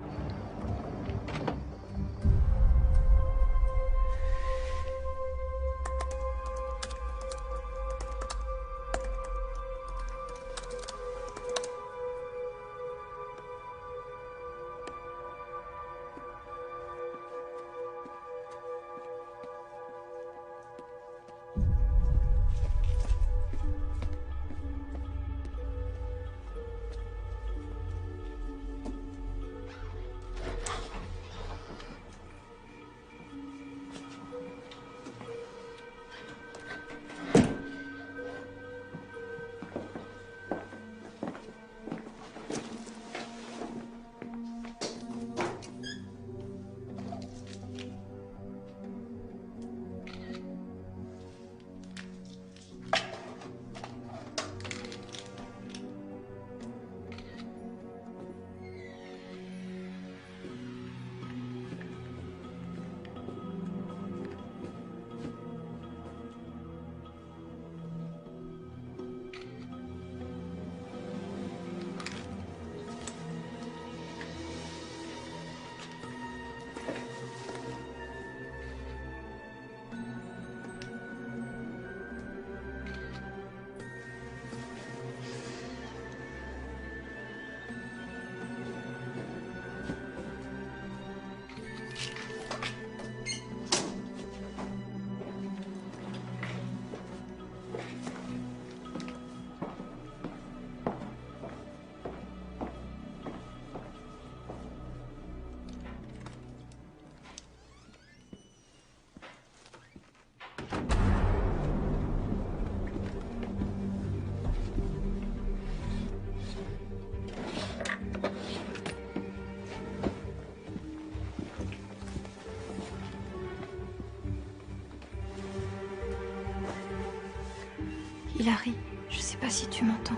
Hilary, je sais pas si tu m'entends.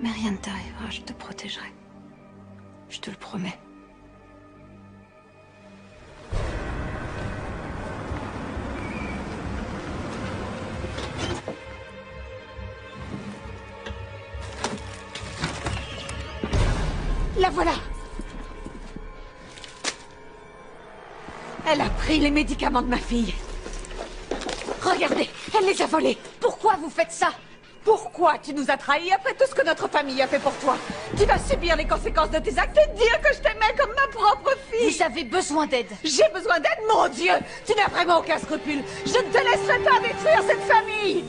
Mais rien ne t'arrivera, je te protégerai. Je te le promets. La voilà! Elle a pris les médicaments de ma fille. Regardez, elle les a volés. Pourquoi vous faites ça? Pourquoi tu nous as trahis après tout ce que notre famille a fait pour toi? Tu vas subir les conséquences de tes actes et dire que je t'aimais comme ma propre fille. Vous avez besoin d'aide. J'ai besoin d'aide, mon Dieu! Tu n'as vraiment aucun scrupule. Je ne te laisserai pas détruire cette famille.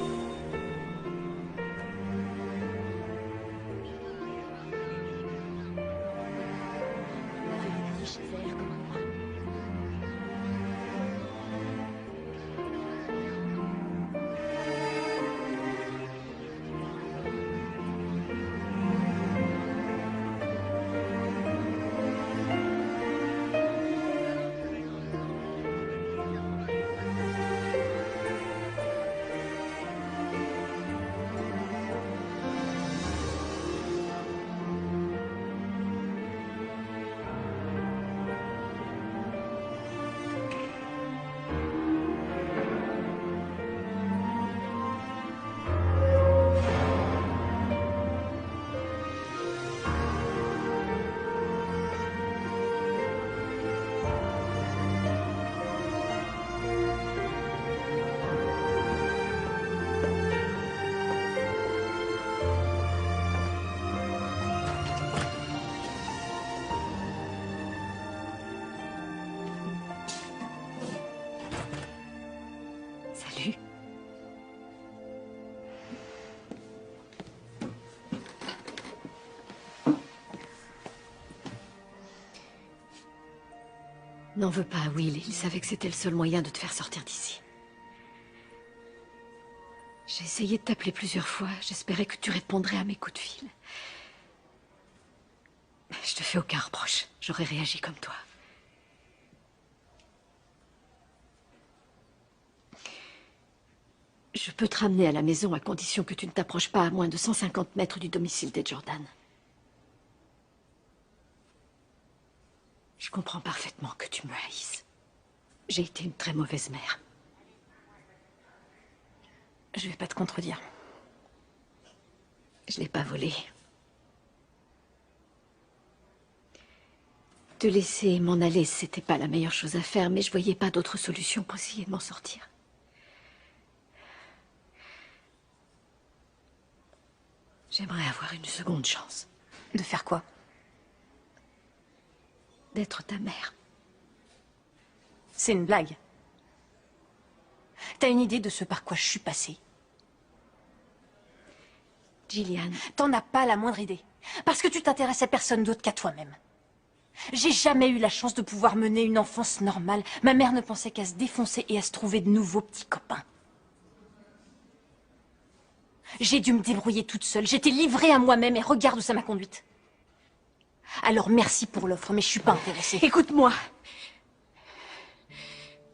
Salut. N'en veux pas à Will, il savait que c'était le seul moyen de te faire sortir d'ici. J'ai essayé de t'appeler plusieurs fois, j'espérais que tu répondrais à mes coups de fil. Mais je te fais aucun reproche, j'aurais réagi comme toi. Je peux te ramener à la maison à condition que tu ne t'approches pas à moins de 150 mètres du domicile des Jordan. Je comprends parfaitement que tu me haïsses. J'ai été une très mauvaise mère. Je vais pas te contredire. Je l'ai pas volé. Te laisser m'en aller, c'était pas la meilleure chose à faire, mais je voyais pas d'autre solution pour essayer de m'en sortir. J'aimerais avoir une seconde chance. De faire quoi? D'être ta mère. C'est une blague. T'as une idée de ce par quoi je suis passée? Gillian. T'en as pas la moindre idée. Parce que tu t'intéresses à personne d'autre qu'à toi-même. J'ai jamais eu la chance de pouvoir mener une enfance normale. Ma mère ne pensait qu'à se défoncer et à se trouver de nouveaux petits copains. J'ai dû me débrouiller toute seule. J'étais livrée à moi-même et regarde où ça m'a conduite. Alors merci pour l'offre, mais je suis pas intéressée. Écoute-moi.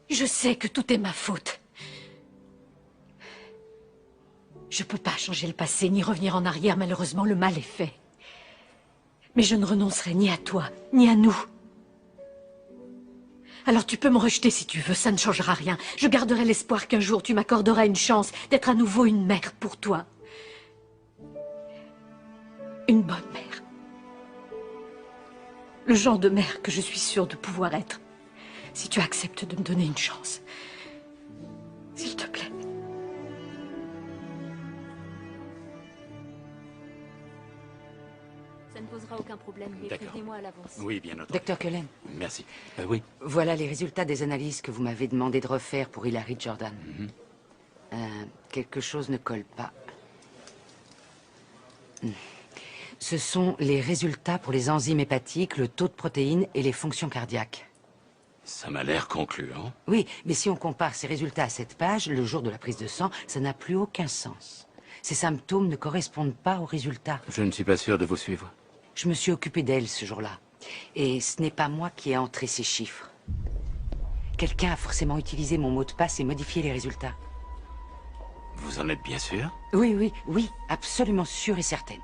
Je sais que tout est ma faute. Je peux pas changer le passé ni revenir en arrière. Malheureusement, le mal est fait. Mais je ne renoncerai ni à toi, ni à nous. Alors tu peux me rejeter si tu veux, ça ne changera rien. Je garderai l'espoir qu'un jour tu m'accorderas une chance d'être à nouveau une mère pour toi. Une bonne mère. Le genre de mère que je suis sûre de pouvoir être. Si tu acceptes de me donner une chance. S'il te plaît. Ça ne posera aucun problème, mais prévenez-moi à l'avance. Oui, bien entendu. Docteur Cullen. Merci. Oui. Voilà les résultats des analyses que vous m'avez demandé de refaire pour Hilary Jordan. Quelque chose ne colle pas. Ce sont les résultats pour les enzymes hépatiques, le taux de protéines et les fonctions cardiaques. Ça m'a l'air concluant. Oui, mais si on compare ces résultats à cette page, le jour de la prise de sang, ça n'a plus aucun sens. Ces symptômes ne correspondent pas aux résultats. Je ne suis pas sûr de vous suivre. Je me suis occupée d'elle ce jour-là. Et ce n'est pas moi qui ai entré ces chiffres. Quelqu'un a forcément utilisé mon mot de passe et modifié les résultats. Vous en êtes bien sûr? Oui, absolument sûre et certaine.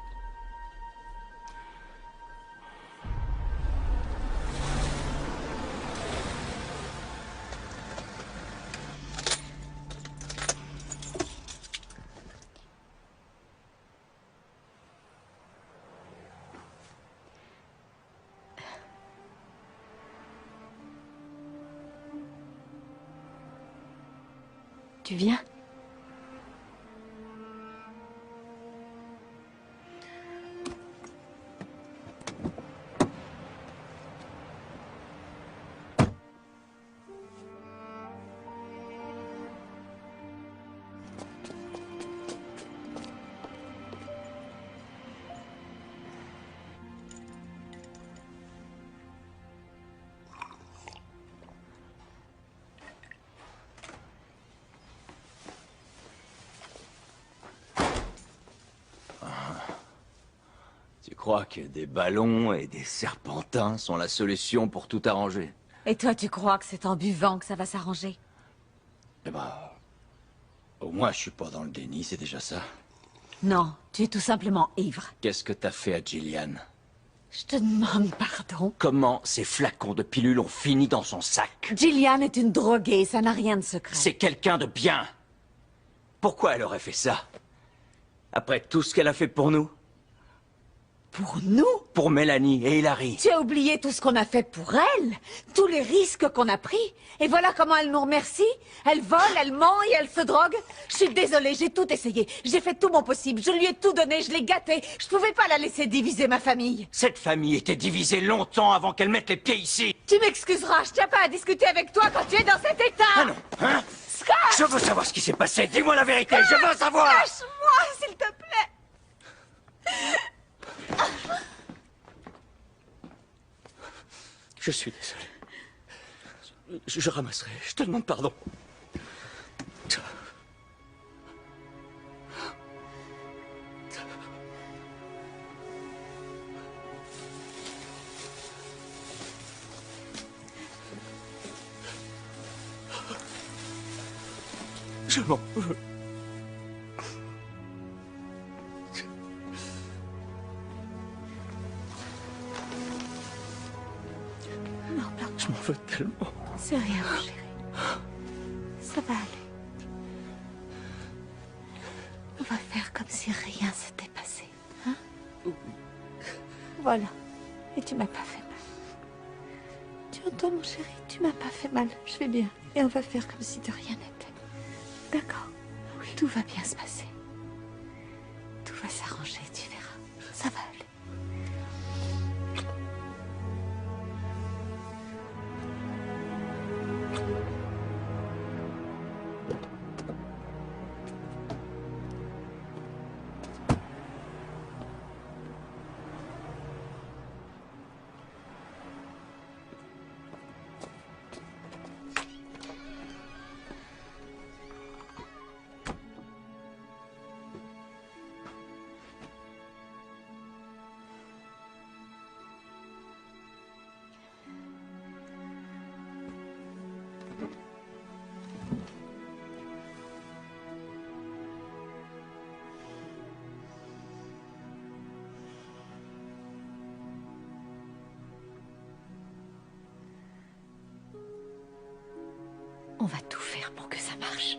Tu viens? Tu crois que des ballons et des serpentins sont la solution pour tout arranger? Et toi, tu crois que c'est en buvant que ça va s'arranger? Eh ben... Au moins, je suis pas dans le déni, c'est déjà ça. Non, tu es tout simplement ivre. Qu'est-ce que t'as fait à Gillian? Je te demande pardon. Comment ces flacons de pilules ont fini dans son sac? Gillian est une droguée, ça n'a rien de secret. C'est quelqu'un de bien. Pourquoi elle aurait fait ça? Après tout ce qu'elle a fait pour nous? Pour nous? Pour Mélanie et Hilary. Tu as oublié tout ce qu'on a fait pour elle, tous les risques qu'on a pris. Et voilà comment elle nous remercie. Elle vole, elle ment et elle se drogue. Je suis désolée, j'ai tout essayé. J'ai fait tout mon possible, je lui ai tout donné, je l'ai gâtée. Je pouvais pas la laisser diviser ma famille. Cette famille était divisée longtemps avant qu'elle mette les pieds ici. Tu m'excuseras, je tiens pas à discuter avec toi quand tu es dans cet état. Ah non, hein? Scott! Je veux savoir ce qui s'est passé, dis-moi la vérité, je veux savoir! Lâche-moi, s'il te plaît. Je suis désolé. Je ramasserai. Je te demande pardon. Je m'en veux. veux tellement. C'est rien, mon chéri. Ça va aller. On va faire comme si rien s'était passé. Hein? Oui. Voilà. Et tu m'as pas fait mal. Tu entends, mon chéri? Tu m'as pas fait mal. Je vais bien. Et on va faire comme si de rien n'était. D'accord? Oui. Tout va bien se passer. Tout va s'arranger, tu verras. Ça va aller. On va tout faire pour que ça marche.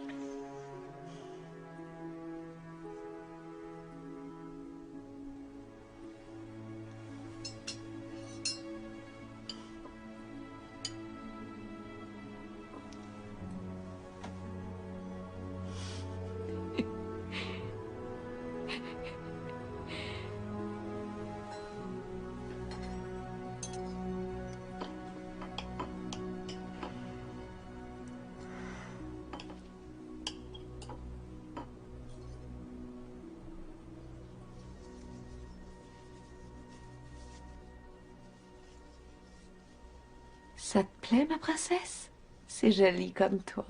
Ça te plaît, ma princesse? C'est joli comme toi.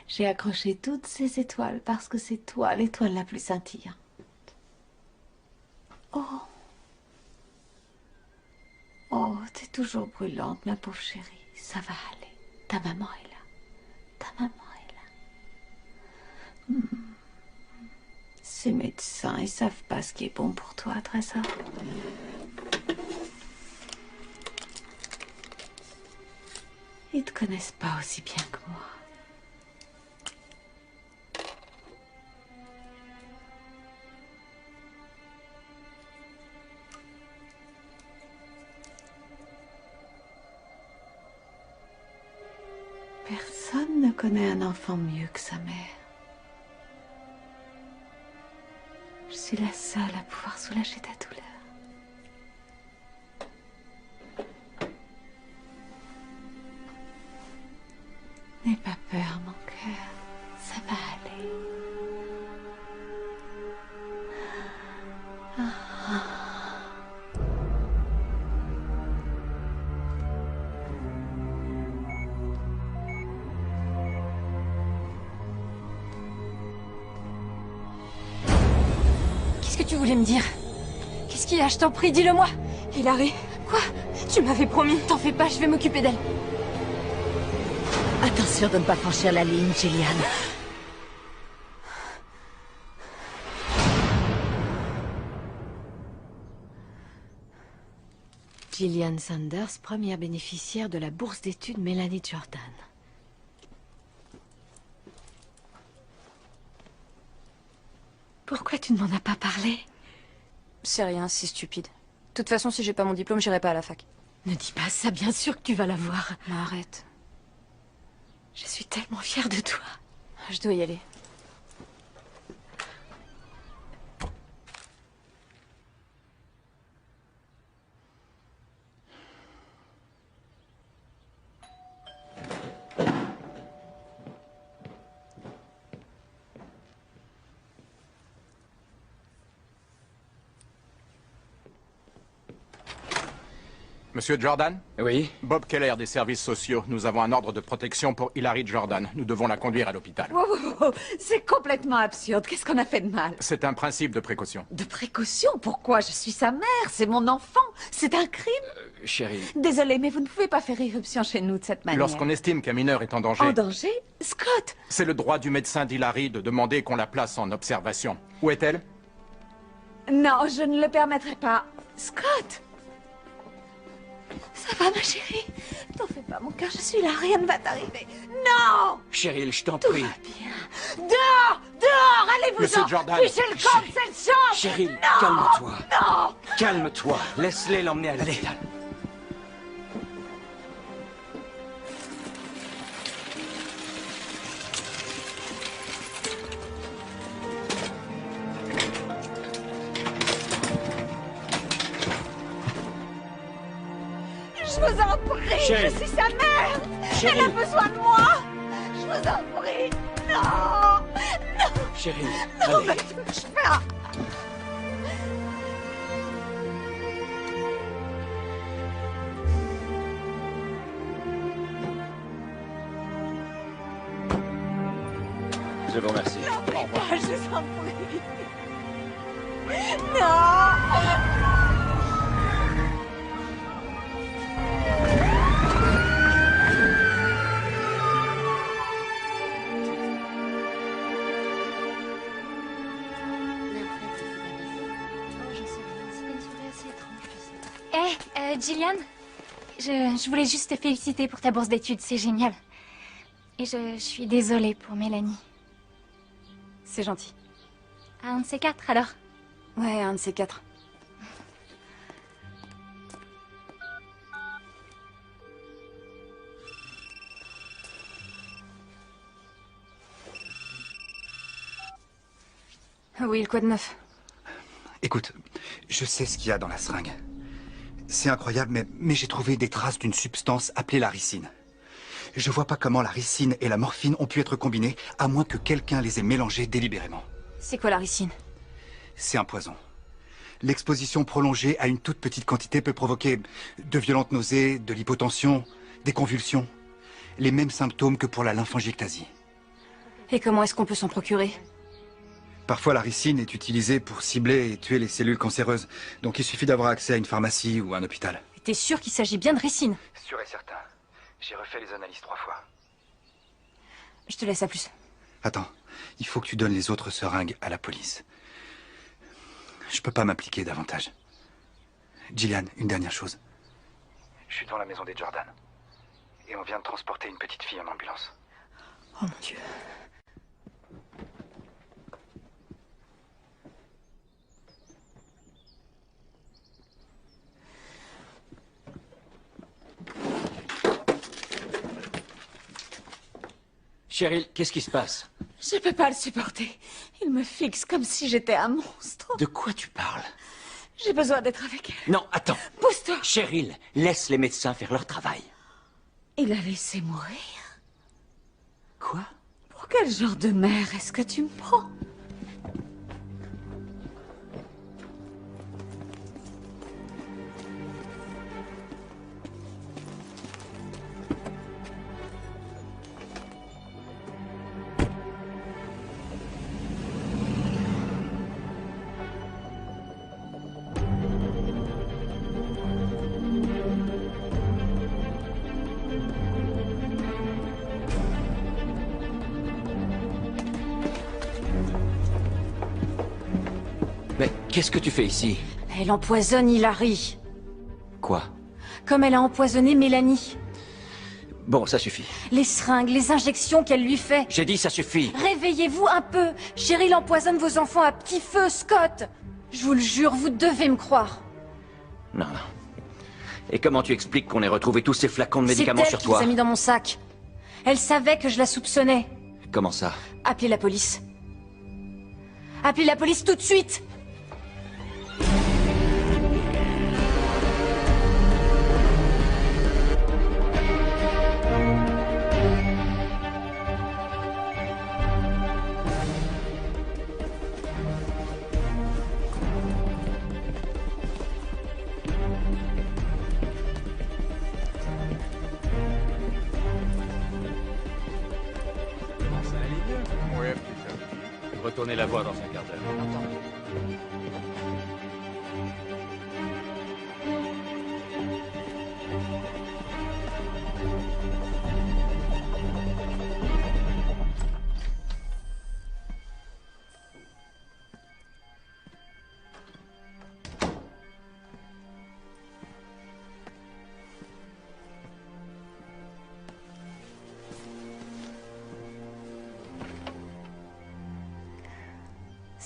J'ai accroché toutes ces étoiles parce que c'est toi l'étoile la plus scintillante. Oh. Oh, t'es toujours brûlante, ma pauvre chérie. Ça va aller. Ta maman est là. Ta maman est là. Ces médecins, ils savent pas ce qui est bon pour toi, Trésor. Ils te connaissent pas aussi bien que moi. Personne ne connaît un enfant mieux que sa mère. Je suis la seule à pouvoir soulager ta douleur. N'aie pas peur, mon cœur. Ça va aller. Qu'est-ce que tu voulais me dire? Qu'est-ce qu'il y a? Je t'en prie, dis-le-moi. Hilary. Quoi? Tu m'avais promis. T'en fais pas, je vais m'occuper d'elle. Attention de ne pas franchir la ligne, Gillian. Gillian Sanders, première bénéficiaire de la bourse d'études Mélanie Jordan. Pourquoi tu ne m'en as pas parlé? C'est rien, c'est stupide. De toute façon, si j'ai pas mon diplôme, j'irai pas à la fac. Ne dis pas ça, bien sûr que tu vas l'avoir. Mais arrête. Je suis tellement fière de toi. Je dois y aller. Monsieur Jordan? Oui? Bob Keller des services sociaux. Nous avons un ordre de protection pour Hilary Jordan. Nous devons la conduire à l'hôpital. Oh, c'est complètement absurde. Qu'est-ce qu'on a fait de mal? C'est un principe de précaution. De précaution? Pourquoi? Je suis sa mère. C'est mon enfant. C'est un crime. Chérie. Désolée, mais vous ne pouvez pas faire irruption chez nous de cette manière. Lorsqu'on estime qu'un mineur est en danger... En danger? Scott! C'est le droit du médecin d'Hilary de demander qu'on la place en observation. Où est-elle? Non, je ne le permettrai pas. Scott! Ça Ça va, ma chérie? T'en fais pas, mon cœur, je suis là, rien ne va t'arriver. Non! Cheryl, je t'en Tout prie. va bien. Dehors! Dehors! Allez-vous-en! Monsieur Jordan. Fichez le camp de cette chambre! Cheryl, Non! calme-toi. Non! Calme-toi. Laisse-les l'emmener à l'hôpital. Je vous en prie, Cheryl. je suis sa mère. Cheryl. Elle a besoin de moi. Je vous en prie. Non. Non. Cheryl, Non, allez. me touche pas. Je vous remercie. Non, mais pas, je vous en prie. Non. Gillian, je voulais juste te féliciter pour ta bourse d'études, c'est génial. Et je suis désolée pour Mélanie. C'est gentil. Un de ces quatre, alors? Ouais, un de ces quatre. Oui, quoi de neuf? Écoute, je sais ce qu'il y a dans la seringue. C'est incroyable, mais j'ai trouvé des traces d'une substance appelée la ricine. Je vois pas comment la ricine et la morphine ont pu être combinées, à moins que quelqu'un les ait mélangées délibérément. C'est quoi la ricine? C'est un poison. L'exposition prolongée à une toute petite quantité peut provoquer de violentes nausées, de l'hypotension, des convulsions. Les mêmes symptômes que pour la lymphangiectasie. Et comment est-ce qu'on peut s'en procurer? Parfois, la ricine est utilisée pour cibler et tuer les cellules cancéreuses. Donc il suffit d'avoir accès à une pharmacie ou à un hôpital. T'es sûr qu'il s'agit bien de ricine? Sûr et certain. J'ai refait les analyses 3 fois. Je te laisse à plus. Attends, il faut que tu donnes les autres seringues à la police. Je peux pas m'impliquer davantage. Gillian, une dernière chose. Je suis devant la maison des Jordan. Et on vient de transporter une petite fille en ambulance. Oh mon Dieu. Cheryl, qu'est-ce qui se passe? Je peux pas le supporter. Il me fixe comme si j'étais un monstre. De quoi tu parles? J'ai besoin d'être avec elle. Non, attends. Pousse-toi. Cheryl, laisse les médecins faire leur travail. Il a laissé mourir. Quoi? Pour quel genre de mère est-ce que tu me prends? Mais qu'est-ce que tu fais ici? Elle empoisonne Hilary. Quoi? Comme elle a empoisonné Mélanie. Bon, ça suffit. Les seringues, les injections qu'elle lui fait. J'ai dit ça suffit. Réveillez-vous un peu. Cheryl empoisonne vos enfants à petit feu, Scott. Je vous le jure, vous devez me croire. Non. Et comment tu expliques qu'on ait retrouvé tous ces flacons de médicaments sur C'est elle qui toi? les a mis dans mon sac. Elle savait que je la soupçonnais. Comment ça? Appelez la police. Appelez la police tout de suite. Ça allait mieux. Ouais, putain. Retournez la voir dans un quart d'heure.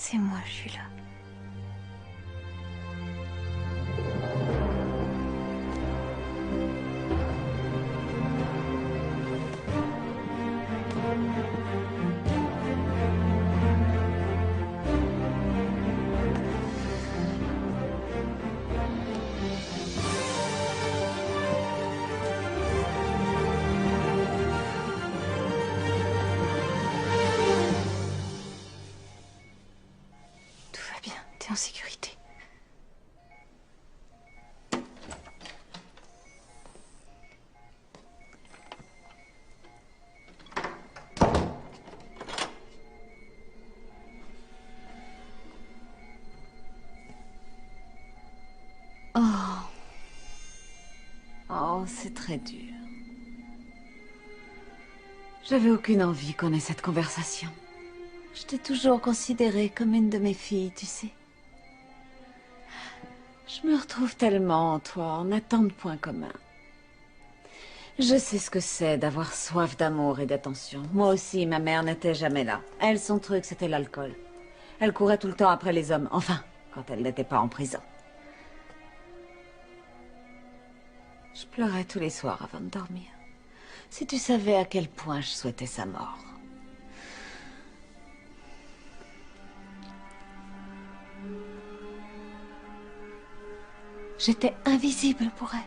C'est moi, je suis là. T'es en sécurité. Oh, c'est très dur. J'avais aucune envie qu'on ait cette conversation. Je t'ai toujours considérée comme une de mes filles, tu sais. Je me retrouve tellement en toi, on a tant de points communs. Je sais ce que c'est d'avoir soif d'amour et d'attention. Moi aussi, ma mère n'était jamais là. Elle, son truc, c'était l'alcool. Elle courait tout le temps après les hommes. Enfin, quand elle n'était pas en prison. Je pleurais tous les soirs avant de dormir. Si tu savais à quel point je souhaitais sa mort. J'étais invisible pour elle.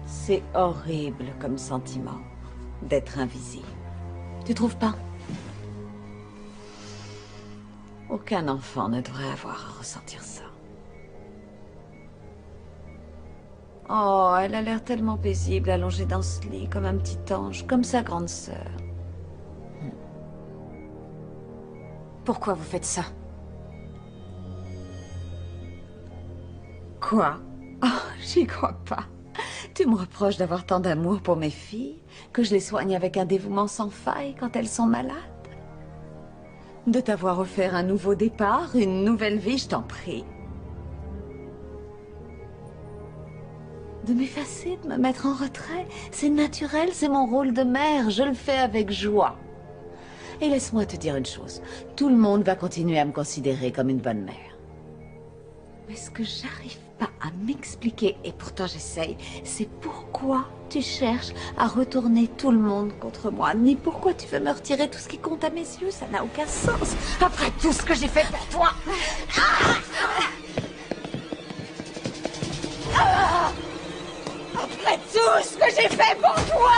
C'est horrible comme sentiment, d'être invisible. Tu trouves pas? Aucun enfant ne devrait avoir à ressentir ça. Oh, elle a l'air tellement paisible, allongée dans ce lit, comme un petit ange, comme sa grande sœur. Pourquoi vous faites ça? Quoi? Oh, j'y crois pas. Tu me reproches d'avoir tant d'amour pour mes filles, que je les soigne avec un dévouement sans faille quand elles sont malades? De t'avoir offert un nouveau départ, une nouvelle vie, je t'en prie. De m'effacer, de me mettre en retrait, c'est naturel, c'est mon rôle de mère, je le fais avec joie. Et laisse-moi te dire une chose, tout le monde va continuer à me considérer comme une bonne mère. Mais ce que j'arrive pas à m'expliquer, et pourtant j'essaye, c'est pourquoi tu cherches à retourner tout le monde contre moi, ni pourquoi tu veux me retirer tout ce qui compte à mes yeux, ça n'a aucun sens, après tout ce que j'ai fait pour toi. Après tout ce que j'ai fait pour toi!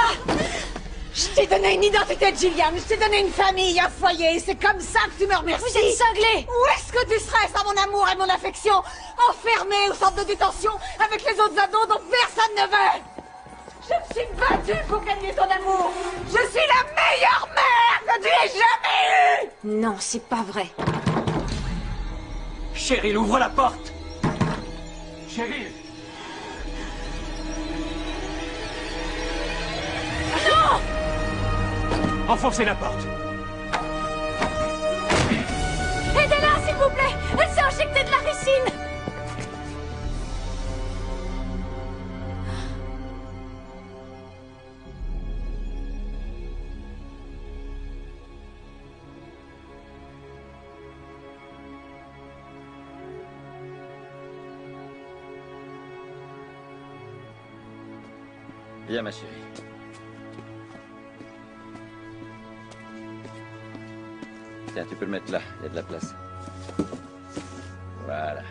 Je t'ai donné une identité, Gillian, je t'ai donné une famille, un foyer, c'est comme ça que tu me remercies. Vous êtes cinglé! Où est-ce que tu serais sans mon amour et mon affection? Enfermé au centre de détention avec les autres ados dont personne ne veut. Je me suis battue pour gagner ton amour. Je suis la meilleure mère que tu aies jamais eue. Non, c'est pas vrai. Cheryl, ouvre la porte! Cheryl! Non! Enfoncez la porte! Aidez-la, s'il vous plaît! Elle s'est injectée de la ricine! Viens, ma chérie. Tiens, tu peux le mettre là, il y a de la place. Voilà.